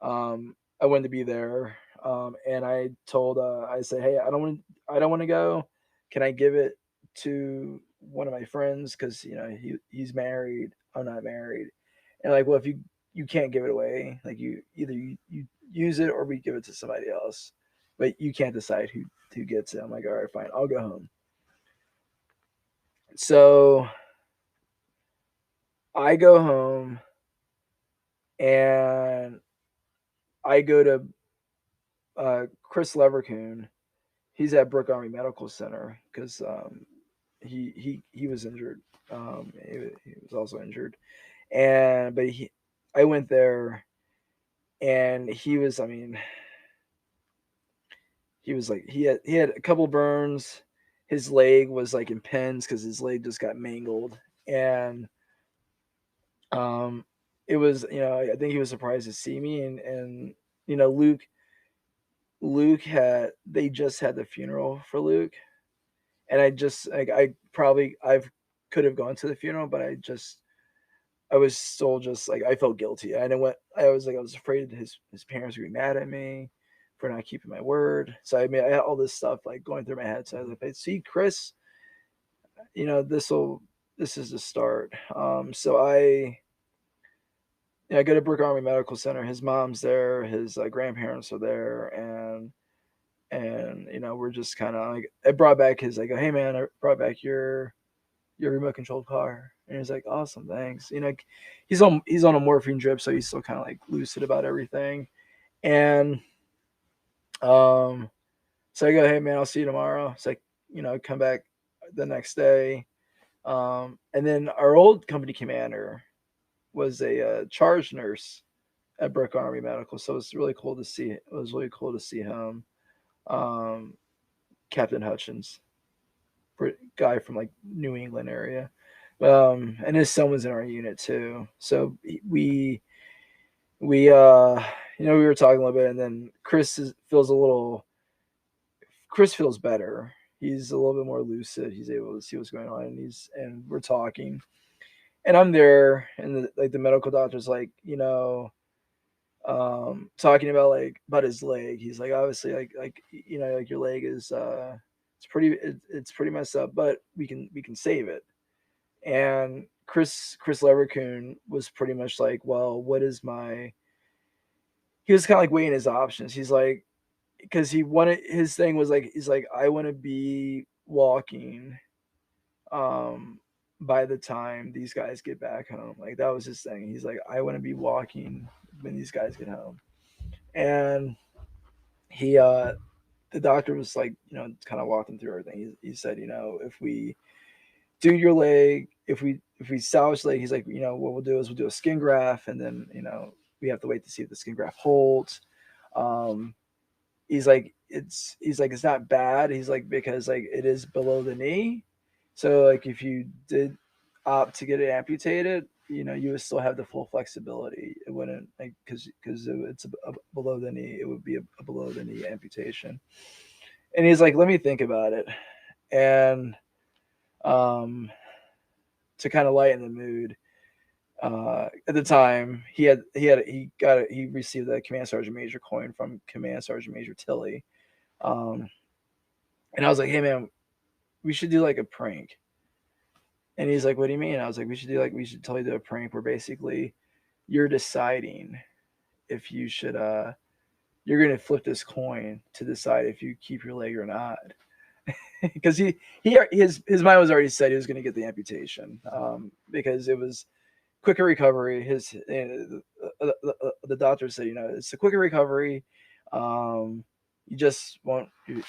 I wanted to be there, and I told I said, hey, I don't want to go. Can I give it to one of my friends, because he's married, I'm not married, and like, well, if you can't give it away, like you use it or we give it to somebody else, but you can't decide who gets it. I'm like, all right, fine, I'll go home. So I go home, and I go to Chris Leverkusen. He's at Brooke Army Medical Center because he was injured. He was also injured, but I went there, and he was. I mean, he was like he had a couple burns. His leg was like in pins because his leg just got mangled, and um, it was, I think he was surprised to see me, and Luke had they just had the funeral for Luke, and I just like I could have gone to the funeral, but I was still just like I felt guilty. I was afraid his parents would be mad at me for not keeping my word. So I mean, I had all this stuff like going through my head. So I was like, hey, see, Chris, this is the start. So I go to Brooke Army Medical Center. His mom's there, his grandparents are there, and we're just kind of like, I brought back I go, hey man, I brought back your remote controlled car. And he's like, awesome, thanks. He's on a morphine drip, so he's still kind of like lucid about everything. And so I go, hey man, I'll see you tomorrow. It's like, come back the next day. And then our old company commander was a charge nurse at Brooke Army Medical, so it's really cool to see. It was really cool to see him, Captain Hutchins, guy from like New England area. And his son was in our unit too. So we we were talking a little bit, and then Chris feels better. He's a little bit more lucid. He's able to see what's going on, and we're talking, and I'm there, and the medical doctor's like, talking about about his leg. He's like, obviously, like your leg is it's pretty messed up, but we can save it. And Chris Leverkusen was pretty much like, well, he was kind of like weighing his options. He's like, because his thing was like, he's like, I want to be walking by the time these guys get back home. Like that was his thing. He's like, I want to be walking when these guys get home. And he the doctor was like, kind of walked him through everything. He said, if we do your leg, if we salvage the leg, he's like, what we'll do is we'll do a skin graft, and then we have to wait to see if the skin graft holds. He's like, it's not bad. He's like, because like it is below the knee, so like if you did opt to get it amputated, you know, you would still have the full flexibility. It wouldn't, like, because it's a below the knee, it would be a below the knee amputation. And he's like, let me think about it. And to kind of lighten the mood, at the time he received the Command Sergeant Major coin from Command Sergeant Major Tilley. And I was like, hey man, we should do like a prank. And he's like, what do you mean? I was like, we should totally do a prank where basically you're deciding if you should you're gonna flip this coin to decide if you keep your leg or not. Because his mind was already set he was gonna get the amputation. Because it was quicker recovery. The doctor said, you know, it's a quicker recovery. You just won't you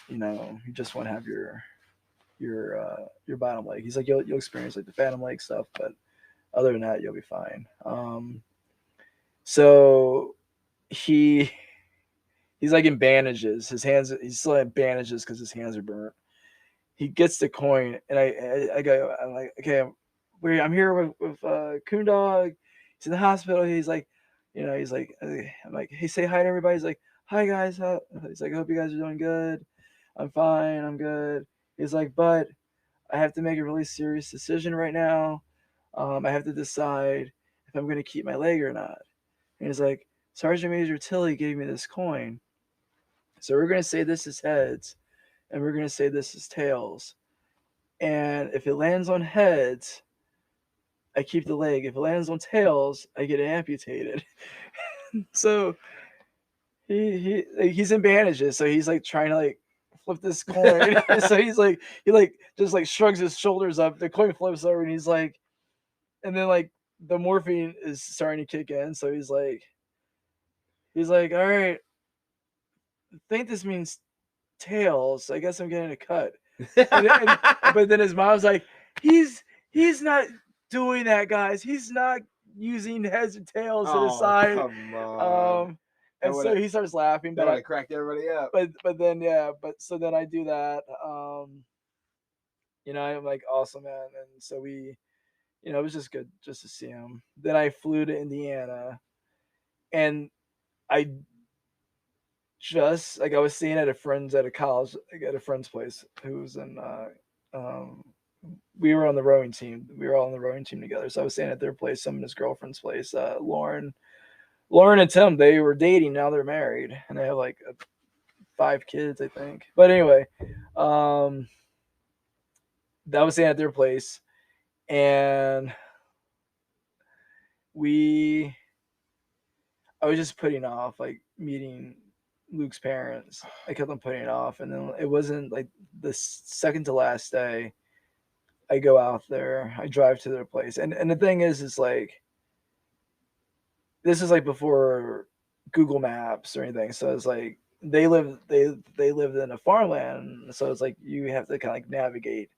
just won't have your bottom leg. He's like, you'll experience like the phantom leg stuff, but other than that, you'll be fine. So he's like in bandages. His hands, he's still in bandages because his hands are burnt. He gets the coin, and I'm like, okay, I'm here with Coon Dog. He's in the hospital. He's like, you know, I'm like, hey, say hi to everybody. He's like, hi guys. He's like, I hope you guys are doing good. I'm fine. I'm good. He's like, but I have to make a really serious decision right now. I have to decide if I'm going to keep my leg or not. And he's like, Sergeant Major Tilley gave me this coin. So we're going to say this is heads, and we're going to say this is tails. And if it lands on heads, I keep the leg. If it lands on tails, I get it amputated. So he's in bandages. So he's like trying to like flip this coin. So he just like shrugs his shoulders up. The coin flips over, and he's like, and then like the morphine is starting to kick in. So he's like, all right, I think this means tails. I guess I'm getting a cut. But then his mom's like, he's not doing that, guys. He's not using heads and tails to decide. Come on. And so he starts laughing. But I cracked everybody up. But then so then I do that. You know, I'm like, awesome, man. And so we, you know, it was just good just to see him. Then I flew to Indiana, and I was staying at a friend's at a college, at a friend's place who was in we were on the rowing team. We were all on the rowing team together. So I was staying at their place, some of his girlfriend's place. Lauren and Tim, they were dating. Now they're married, and they have like 5 kids, I think. But anyway, that was staying at their place, and I was just putting off like meeting Luke's parents. I kept on putting it off, and then it wasn't like the second to last day. I go out there, I drive to their place, and the thing is like, this is like before Google Maps or anything. So it's like they lived in a farmland, so it's like you have to kind of like navigate.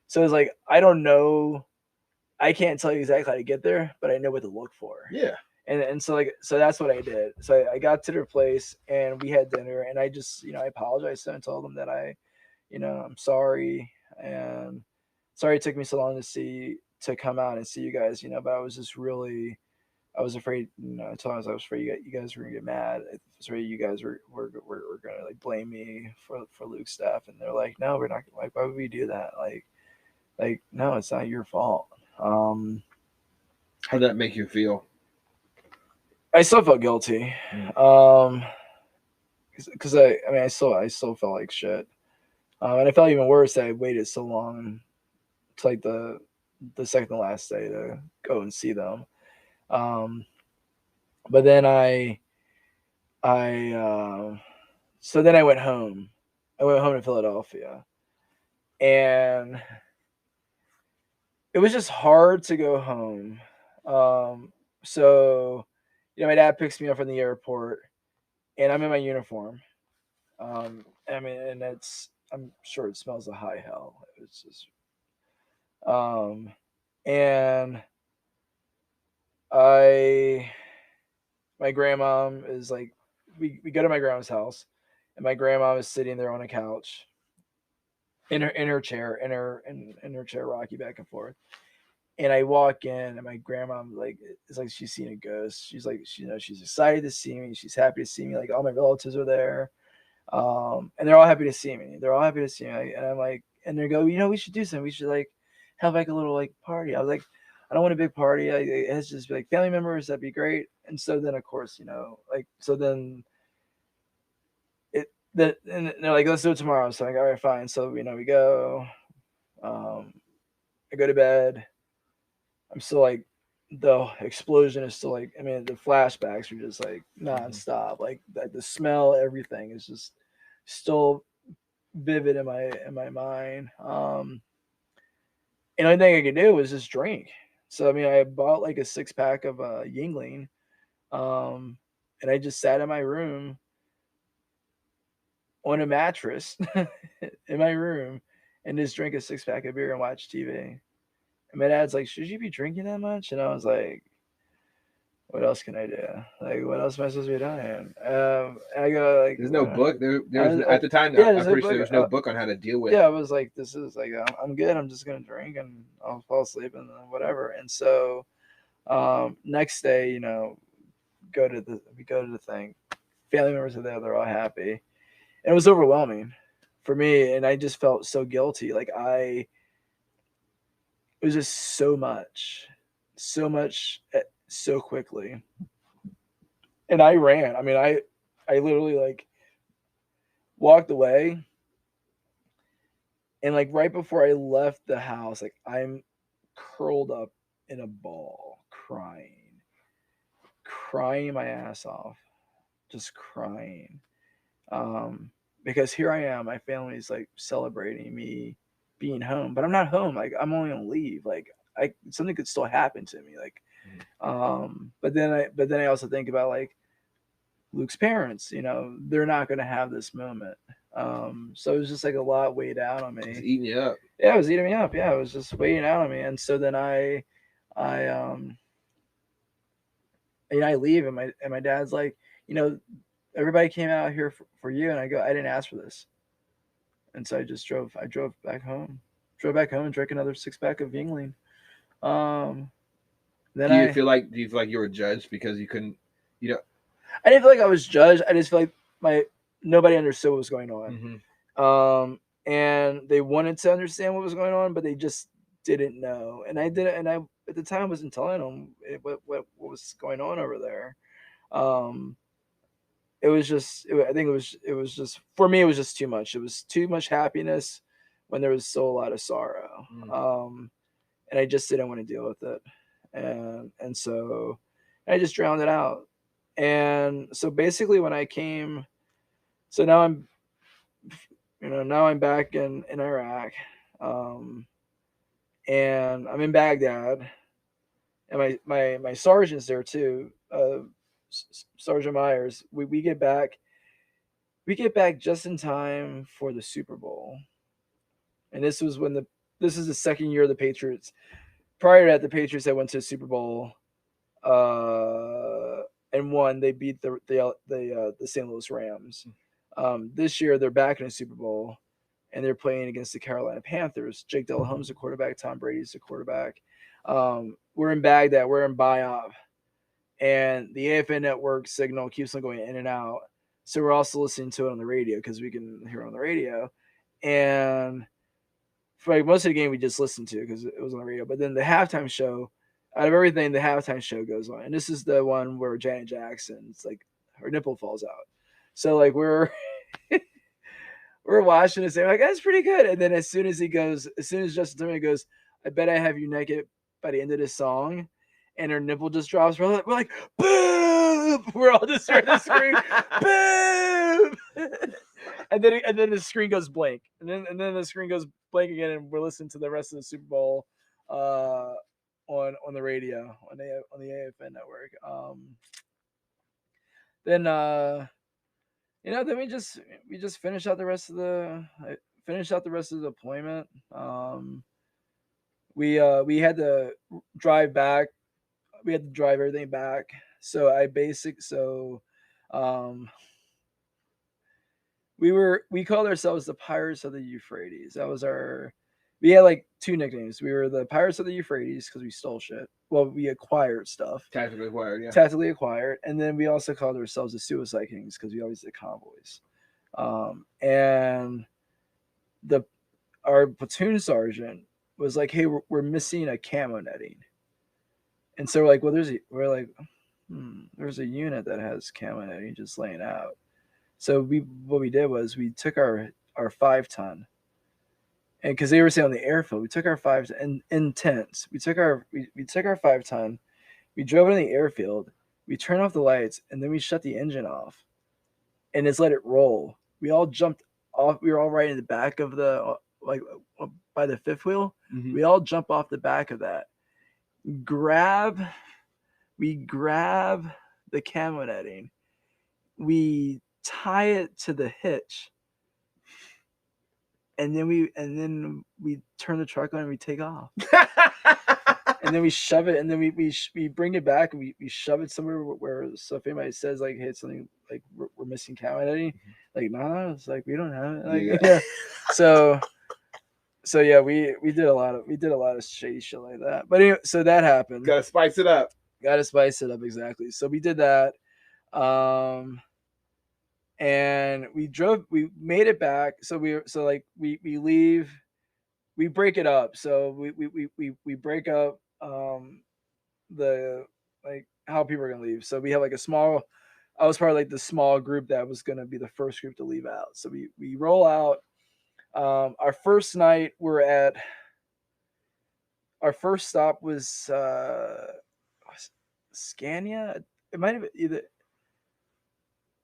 So it's like, I don't know, I can't tell you exactly how to get there, but I know what to look for. Yeah. And so that's what I did. So I got to their place, and we had dinner, and I just, you know, I apologized to them and told them that I'm sorry, and sorry it took me so long to come out and see you guys, you know, but I was just really, I was afraid, you know, I told them I was afraid you guys were gonna get mad. I was afraid you guys were gonna like blame me for Luke's stuff, and they're like, no, we're not. Like, why would we do that? Like no, it's not your fault. How'd that make you feel? I still felt guilty, because I still felt like shit, and I felt even worse that I waited so long to like the second to last day to go and see them. But then so then I went home. I went home to Philadelphia, and it was just hard to go home. So, you know, my dad picks me up from the airport, and I'm in my uniform. I mean, and I'm sure it smells of high hell. It's just, and my grandma is like, we go to my grandma's house, and my grandma is sitting there on a couch in her chair, in her chair, rocky back and forth. And I walk in, and my grandma, like, it's like she's seen a ghost. She's like, she's excited to see me. She's happy to see me. Like, all my relatives are there, and they're all happy to see me. They're all happy to see me. And I'm like, and they go, we should do something. We should like have like a little like party. I was like, I don't want a big party. It has to just be like family members. That'd be great. And so then, of course, like, so then and they're like, let's do it tomorrow. So I'm like, all right, fine. So we go. I go to bed. I'm still like, the explosion is still like, I mean, the flashbacks are just like nonstop. Like the smell, everything is just still vivid in my mind. And the only thing I could do was just drink. So I mean, I bought like a 6-pack of Yingling, and I just sat in my room on a mattress in my room and just drink a 6-pack of beer and watch TV. And my dad's like, should you be drinking that much? And I was like, what else can I do? Like, what else am I supposed to be doing? And I go like, there's no book. There was at the time. I'm pretty sure there's no book on how to deal with. Yeah, I was like, this is like, I'm good. I'm just gonna drink and I'll fall asleep and whatever. And so, next day, we go to the thing. Family members are there. They're all happy. And it was overwhelming for me, and I just felt so guilty. Like it was just so much, so quickly. And I ran. I mean, I literally like walked away, and like right before I left the house, like I'm curled up in a ball, crying my ass off, just crying. Because here I am, my family's like celebrating me being home, but I'm not home. Like I'm only on leave. Like something could still happen to me. Like, but then I also think about like Luke's parents. They're not going to have this moment. So it was just like a lot weighed out on me. It's eating you up. Yeah, it was eating me up. Yeah, it was just weighing out on me. And so then I leave, and my dad's like, everybody came out here for you. And I go, I didn't ask for this. And so I drove back home and drank another 6-pack of Yingling. Then do you feel like you were judged because you couldn't, I didn't feel like I was judged. I just feel like nobody understood what was going on. Mm-hmm. And they wanted to understand what was going on, but they just didn't know. And I didn't, and I at the time wasn't telling them what was going on over there. It was just, I think it was just, for me, it was just too much. It was too much happiness when there was still a lot of sorrow. And I just didn't want to deal with it. And so I just drowned it out. And so basically when I came, so now I'm back in Iraq. And I'm in Baghdad, and my sergeant's there too. Sergeant Myers, we get back just in time for the Super Bowl. And this is the second year of the Patriots. Prior to that, the Patriots had went to the Super Bowl and won. They beat the St. Louis Rams. This year they're back in the Super Bowl, and they're playing against the Carolina Panthers. Jake Delhomme's the quarterback, Tom Brady's the quarterback. We're in Baghdad, we're in Bayab. And the AFN network signal keeps on going in and out. So we're also listening to it on the radio because we can hear it on the radio. And for like most of the game, we just listened to because it was on the radio. But then the halftime show, out of everything, the halftime show goes on. And this is the one where Janet Jackson's like, her nipple falls out. So like we're watching this, and we're like, that's pretty good. And then as soon as Justin Timberlake goes, I bet I have you naked by the end of this song, and her nipple just drops. We're like, boom! We're all just starting to scream, boom! and then the screen goes blank, and then the screen goes blank again, and we're listening to the rest of the Super Bowl on the radio on the AFN network. Then we just finished out the rest of the deployment. We had to drive back. We had to drive everything back. So we called ourselves the Pirates of the Euphrates. That was our We had like 2 nicknames. We were the Pirates of the Euphrates because we stole shit. Well, we acquired stuff. Tactically acquired, yeah. Tactically acquired. And then we also called ourselves the Suicide Kings because we always did convoys. And our platoon sergeant was like, hey, we're missing a camo netting. And so we're like, well, there's a unit that has camo netting just laying out. So what we did was we took our 5-ton, and because they were saying on the airfield, we took our 5 in tents. We took our 5-ton, we drove it in the airfield, we turned off the lights, and then we shut the engine off, and just let it roll. We all jumped off. We were all right in the back of the by the fifth wheel. Mm-hmm. We all jump off the back of that. We grab the camo netting. We tie it to the hitch. And then we turn the truck on and we take off. And then we shove it, and then we bring it back, and we shove it somewhere where, so if anybody says like, hey, it's something like we're missing camo netting, like no, it's like we don't have it. Like, yeah. So yeah, we did a lot of shady shit like that. But anyway, so that happened. Gotta spice it up. Exactly. So we did that. And we made it back. So we leave, we break it up. So we break up the like how people are gonna leave. So we have like I was part of like the small group that was gonna be the first group to leave out. So we roll out. Our first night our first stop was Scania. It might have been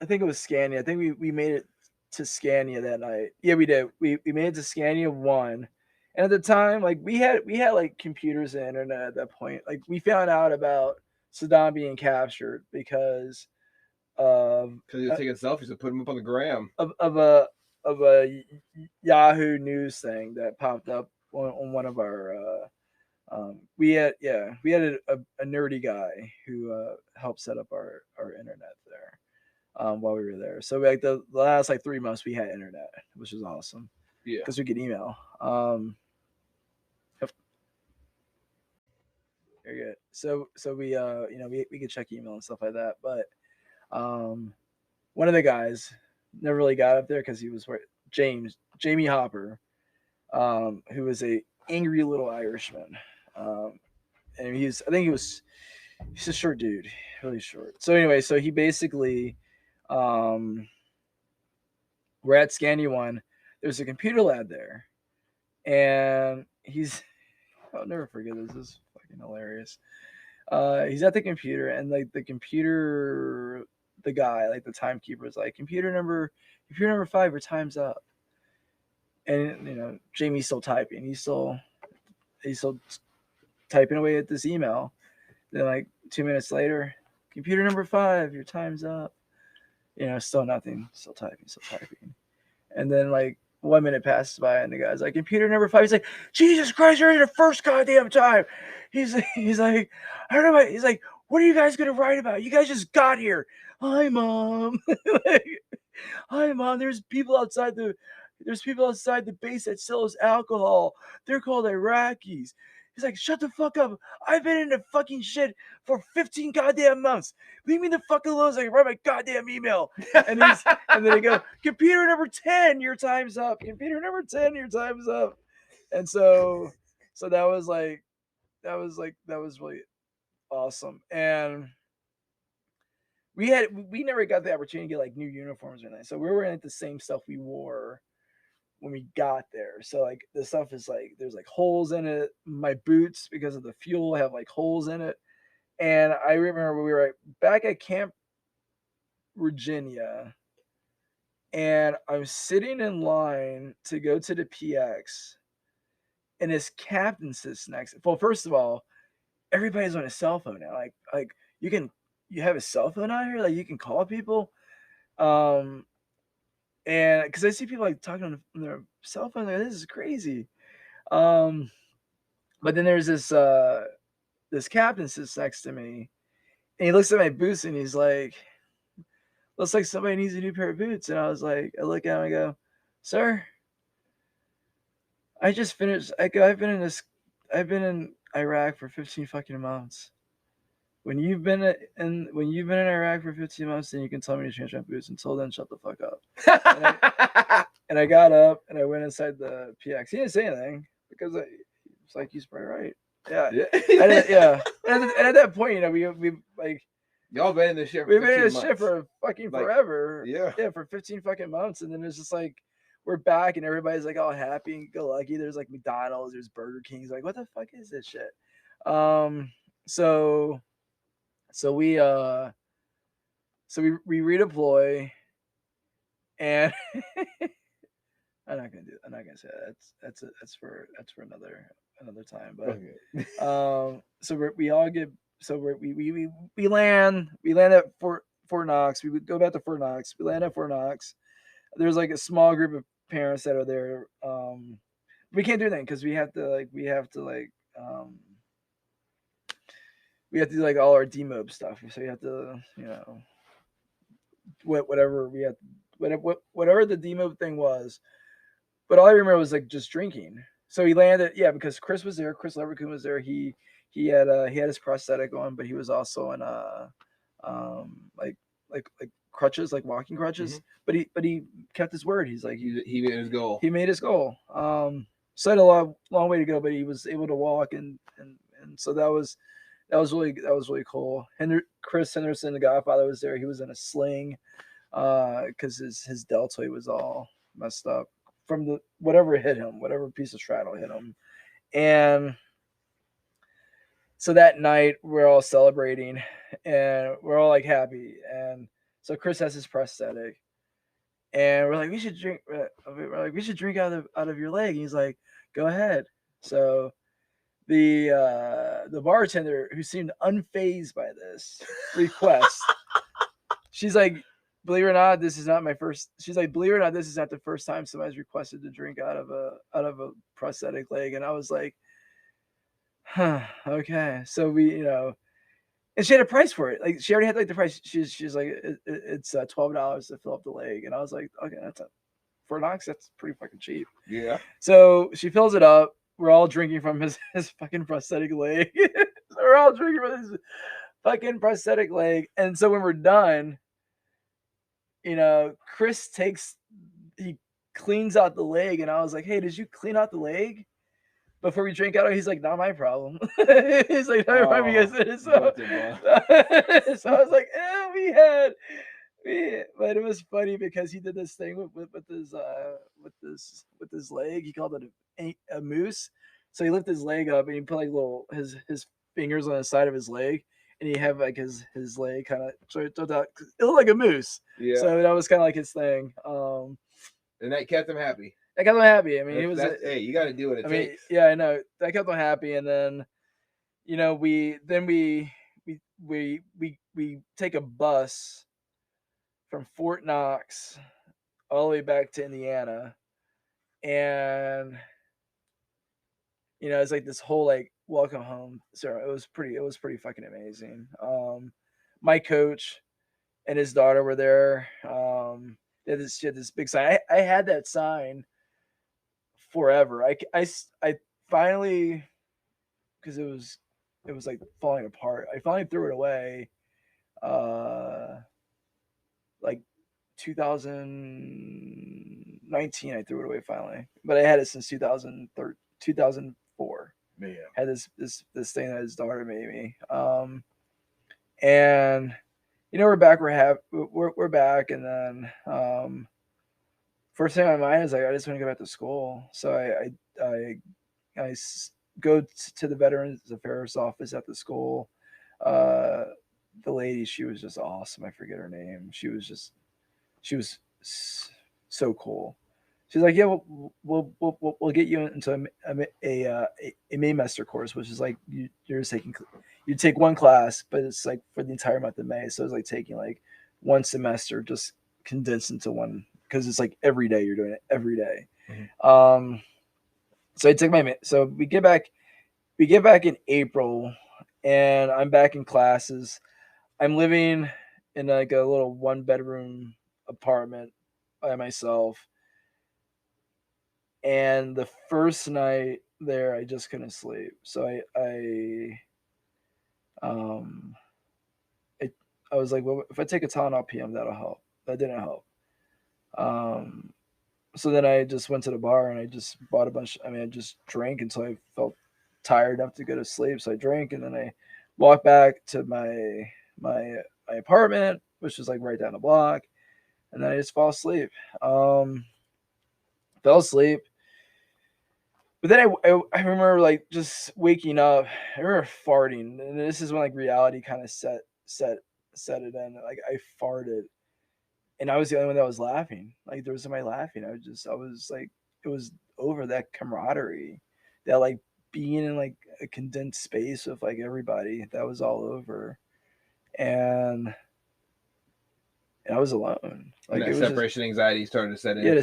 I think it was Scania. I think we made it to Scania that night. Yeah, we did. We made it to Scania 1. And at the time, like we had like computers and internet at that point. Like we found out about Saddam being captured because he was taking selfies and putting them up on the gram of a Yahoo News thing that popped up on one of our we had a nerdy guy who helped set up our internet there while we were there. So like the last like 3 months we had internet, which was awesome. Yeah, because we could email. Very good. So we we could check email and stuff like that. But one of the guys never really got up there because he was Jamie Hopper, who was a angry little Irishman. And he's a short dude, really short. So anyway, so he basically we're at Scania 1. There's a computer lab there, and I'll never forget this. This is fucking hilarious. He's at the computer, and like the guy, like the timekeeper, is like, computer number 5, your time's up. And Jamie's still typing. He's still typing away at this email. Then like 2 minutes later, computer number 5, your time's up. Still nothing. Still typing. And then like 1 minute passes by, and the guy's like, computer number 5. He's like, Jesus Christ, you're in the first goddamn time. He's like, I don't know. He's like, what are you guys gonna write about? You guys just got here. Hi, Mom. Hi, Mom. There's people outside the base that sells alcohol. They're called Iraqis. He's like, shut the fuck up. I've been in the fucking shit for 15 goddamn months. Leave me the fuck alone so I can write my goddamn email. And then he goes, computer number 10, your time's up. Computer number 10, your time's up. And so that was really awesome. And we never got the opportunity to get like new uniforms or anything. So we were wearing like the same stuff we wore when we got there. So like the stuff is like, there's like holes in it. My boots, because of the fuel, have like holes in it. And I remember we were back at Camp Virginia, and I'm sitting in line to go to the PX, and this captain sits next. Well, first of all, everybody's on a cell phone now. Like you have a cell phone out here, like you can call people. And because I see people like talking on their cell phone, like, this is crazy. But then there's this captain sits next to me, and he looks at my boots, and he's like, looks like somebody needs a new pair of boots. And I look at him and I go, sir, I just finished. I've been in Iraq for 15 fucking months. When you've been in Iraq for 15 months, then you can tell me to change my boots. Until then, shut the fuck up. And I got up and I went inside the PX. He didn't say anything because it's like he's probably right. Yeah. Yeah. And at that point, we like y'all been in this shit. We've been in this shit for fucking forever. Yeah. Yeah, for 15 fucking months, and then it's just like we're back and everybody's like all happy and go lucky. There's like McDonald's, there's Burger King's. Like, what the fuck is this shit? So we redeploy, and I'm not gonna say that. That's for another time. But Okay. so we all get we land at Fort Knox. We would go back to Fort Knox. We land at Fort Knox. There's like a small group of parents that are there. We can't do anything because we have to do like all our demob stuff. So you have to, whatever the demob thing was. But all I remember was like just drinking. So he landed, because Chris was there. Chris Leverkusen was there. He had his prosthetic on, but he was also in like crutches, like walking crutches. Mm-hmm. But he kept his word. He's like he made his goal. He made his goal. So had a long way to go, but he was able to walk, and so that was really cool. Chris Henderson, the Godfather, was there. He was in a sling because his deltoid was all messed up from whatever hit him, whatever piece of straddle hit him. And so that night we're all celebrating and we're all like happy. And so Chris has his prosthetic and we're like, we should drink. We're like, we should drink out of your leg. And he's like, go ahead. So the bartender, who seemed unfazed by this request, she's like, believe it or not, this is not my first. She's like, believe it or not, this is not the first time somebody's requested to drink out of a prosthetic leg. And I was like, huh, okay. So we, and she had a price for it. Like she already had like the price. She's like, it's $12 to fill up the leg. And I was like, okay, for Knox, that's pretty fucking cheap. Yeah. So she fills it up. We're all drinking from his fucking prosthetic leg. So we're all drinking from his fucking prosthetic leg. And so when we're done, Chris he cleans out the leg. And I was like, hey, did you clean out the leg before we drink out of it? He's like, not my problem. He's like, not my problem. So I was like, but it was funny because he did this thing with his leg. He called it a moose. So he lifted his leg up and he put like his fingers on the side of his leg, and he had like his leg kind of it looked like a moose. Yeah. So that was kind of like his thing. And that kept him happy. That kept him happy. I mean, hey, you got to do what it takes. Yeah, I know. That kept him happy, and then, we take a bus from Fort Knox all the way back to Indiana, and it's like this whole like welcome home. So it was pretty fucking amazing. My coach and his daughter were there. They had this big sign. I had that sign forever. I finally, because it was like falling apart, I finally threw it away like 2019. I threw it away finally, but I had it since 2004. Yeah. I had this thing that his daughter made me. And we're back. We're back, and then first thing on my mind is like, I just want to go back to school. So I go to the Veterans Affairs office at the school. The lady, she was just awesome. I forget her name. She was so cool. She's like, yeah, we'll get you into a Maymester course, which is like you take one class, but it's like for the entire month of May. So it's like taking like one semester just condensed into one, because it's like every day you're doing it every day. Mm-hmm. So I took so we get back in April, and I'm back in classes. I'm living in like a little 1-bedroom apartment by myself. And the first night there, I just couldn't sleep. So um, I was like, well, if I take a Tylenol PM, that'll help. That didn't help. So then I just went to the bar and I just bought a bunch. I mean, I just drank until I felt tired enough to go to sleep. So I drank and then I walked back to my apartment, which was like right down the block, and then I just fall asleep. Fell asleep. But then I remember like just waking up. I remember farting, and this is when like reality kind of set it in. Like I farted, and I was the only one that was laughing. Like there was somebody laughing. I was like, it was over that camaraderie, that like being in like a condensed space with like everybody. That was all over, and I was alone. Like and that separation anxiety started to set in. Yeah,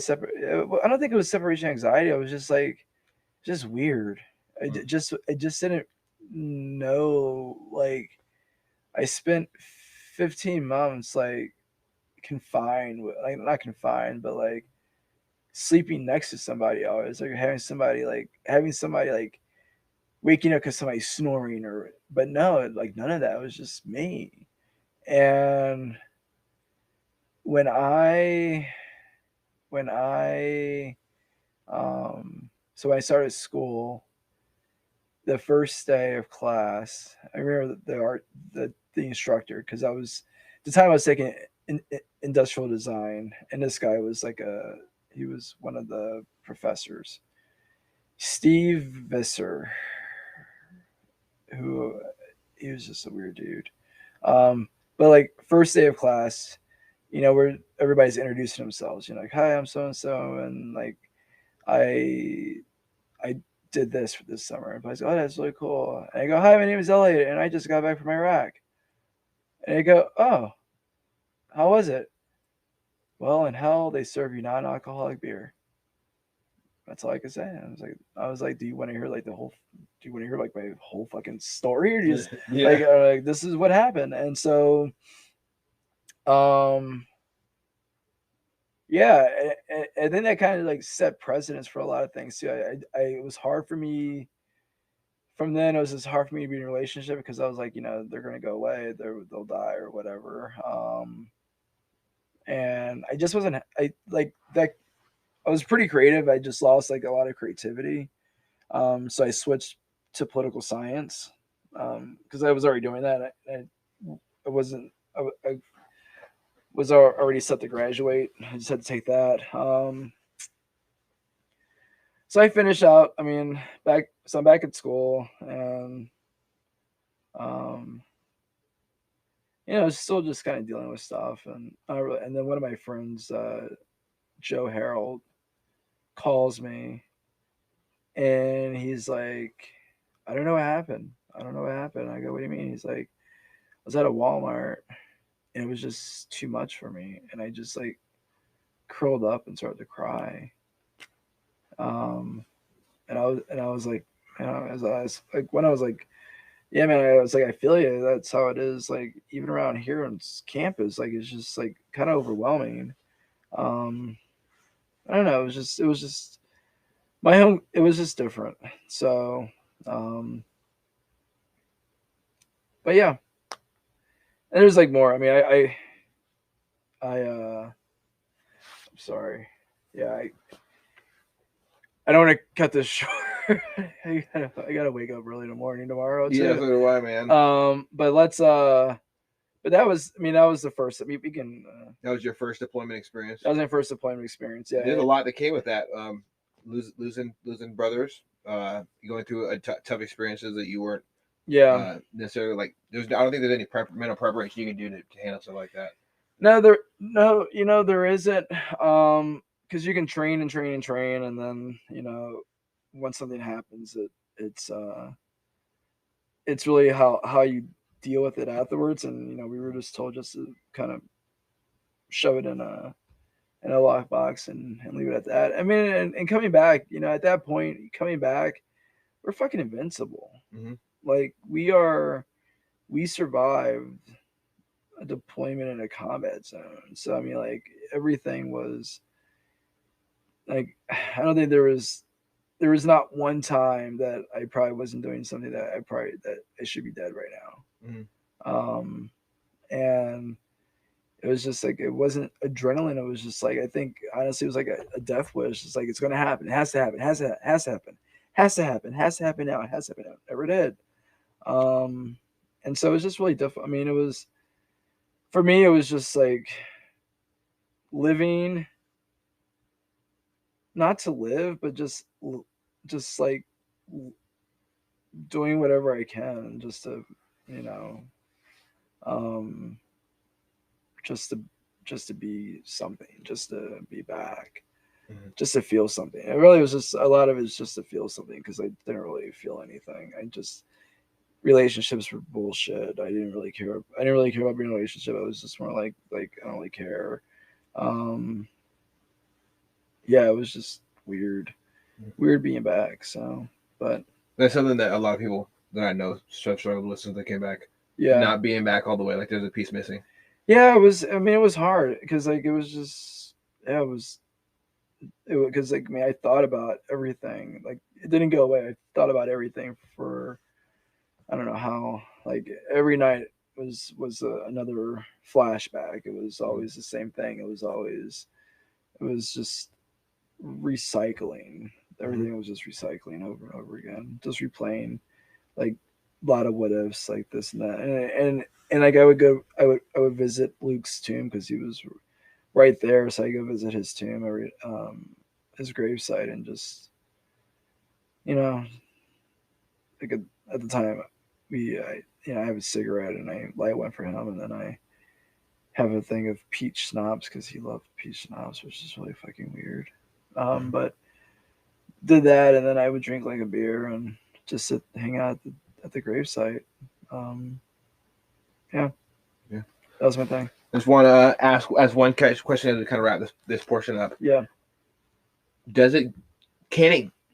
I don't think it was separation anxiety. I was just like, just weird. I just didn't know. Like I spent 15 months like confined, like not confined, but like sleeping next to somebody always, like having somebody like waking up because somebody's snoring, but no, like none of that. It was just me. And when I so when I started school, the first day of class, I remember the instructor, because the time I was taking industrial design, and this guy was like he was one of the professors, Steve Visser, who he was just a weird dude. But like first day of class, where everybody's introducing themselves, like, hi, I'm so and so, and like I did this for this summer. And I go, oh, that's really cool. And I go, hi, my name is Elliot, and I just got back from Iraq. And I go, oh, how was it? Well, in hell, they serve you non-alcoholic beer. That's all I could say. I was like, do you want to hear like my whole fucking story, or do you just like this is what happened? And so, yeah, and then that kind of like set precedence for a lot of things too. It was hard for me. From then, it was just hard for me to be in a relationship because I was like, they're gonna go away, they'll die or whatever. And I just wasn't. I like that. I was pretty creative. I just lost like a lot of creativity. So I switched to political science because I was already doing that. I wasn't. I was already set to graduate. I just had to take that. So I finished out. I mean, So I'm back at school, and still just kind of dealing with stuff. And then one of my friends, Joe Harold, calls me, and he's like, I don't know what happened. I go, what do you mean? He's like, I was at a Walmart, and it was just too much for me, and I just like curled up and started to cry. And I was like, as I was like, when I was like, yeah, man, I was like, I feel you. That's how it is. Like even around here on campus, like it's just like kind of overwhelming. I don't know. It was just my home. It was just different. So, but yeah, and there's like more. I mean, I'm sorry. Yeah, I don't want to cut this short. I gotta wake up early in the morning tomorrow too. Yeah, so do I, man. But let's but that was the first. I mean, we can. That was your first deployment experience. That was my first deployment experience. Yeah, there's a lot that came with that. Losing brothers. Going through tough experiences that you weren't. Yeah. Necessarily like I don't think there's any mental preparation you can do to handle stuff like that. No, there isn't. Because you can train, and then once something happens, it's really how you deal with it afterwards. And we were just told just to kind of shove it in a lockbox and leave it at that. I mean, and coming back, at that point, we're fucking invincible. Mm-hmm. Like we survived a deployment in a combat zone. So I mean, like everything was like I don't think there was not one time that I probably wasn't doing something that I should be dead right now. Mhm. And it was just like, it wasn't adrenaline. It was just like, I think honestly, it was like a death wish. It's like, it's going to happen. It has to happen. It has to happen. Has to happen. Has to happen now. It has to happen now. It never did. And so it was just really difficult. I mean, it was, for me, it was just like living, not to live, but just like doing whatever I can just to, you know, just to be something, just to be back, just to feel something. It really was just, a lot of it's just to feel something, because I didn't really feel anything. I just, relationships were bullshit. I didn't really care about being in a relationship. I was just more like I don't really care. Yeah, it was just weird being back. So, but that's something that a lot of people that I know struggled with since they came back. Yeah, not being back all the way, like there's a piece missing. Yeah, it was. I mean, it was hard because like it was just, yeah, it was because like, I mean, I thought about everything. Like, it didn't go away. I thought about everything for, I don't know how. Like, every night was another flashback. It was always the same thing. It was just recycling. Everything was just recycling over and over again, just replaying like a lot of what ifs, like this and that, and like I would visit Luke's tomb because he was right there, so I go visit his tomb, his gravesite, and just, you know, like at the time I have a cigarette and I light one for him, and then I have a thing of peach schnapps because he loved peach schnapps, which is really fucking weird. But did that, and then I would drink like a beer and just hang out at the gravesite. Yeah, that was my thing. Just want to ask as one question to kind of wrap this portion up. Yeah. Can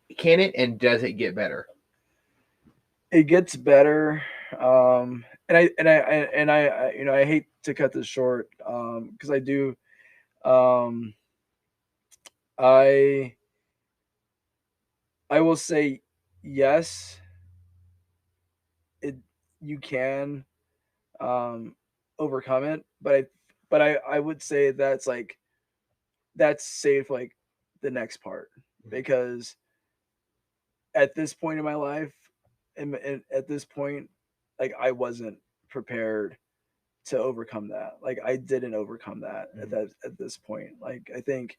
it and does it get better? It gets better. And I you know, I hate to cut this short because I do. I will say yes. You can overcome it, but I would say that's safe, like the next part, because at this point in my life, and at this point, like I wasn't prepared to overcome that. Like I didn't overcome that at this point. Like I think,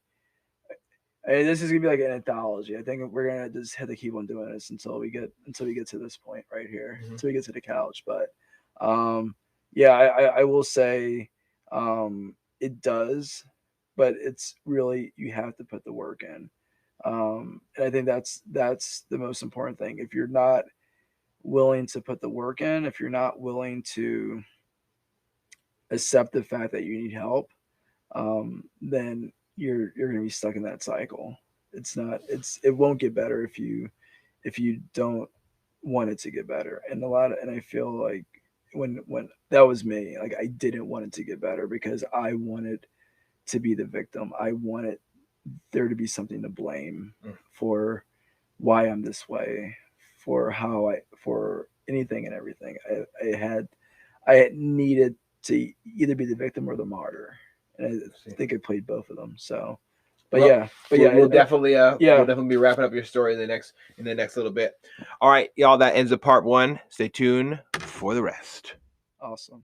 this is gonna be like an anthology. I think we're gonna just have to keep on doing this until we get to this point right here, until we get to the couch. But yeah, I will say it does, but it's really, you have to put the work in. And I think that's the most important thing. If you're not willing to put the work in, if you're not willing to accept the fact that you need help, then you're going to be stuck in that cycle. It won't get better if you don't want it to get better. And I feel like when that was me, like I didn't want it to get better because I wanted to be the victim. I wanted there to be something to blame for why I'm this way, for anything and everything. I needed to either be the victim or the martyr, and I think I played both of them. So, we'll definitely be wrapping up your story in the next little bit. All right, y'all, that ends of part 1. Stay tuned for the rest. Awesome.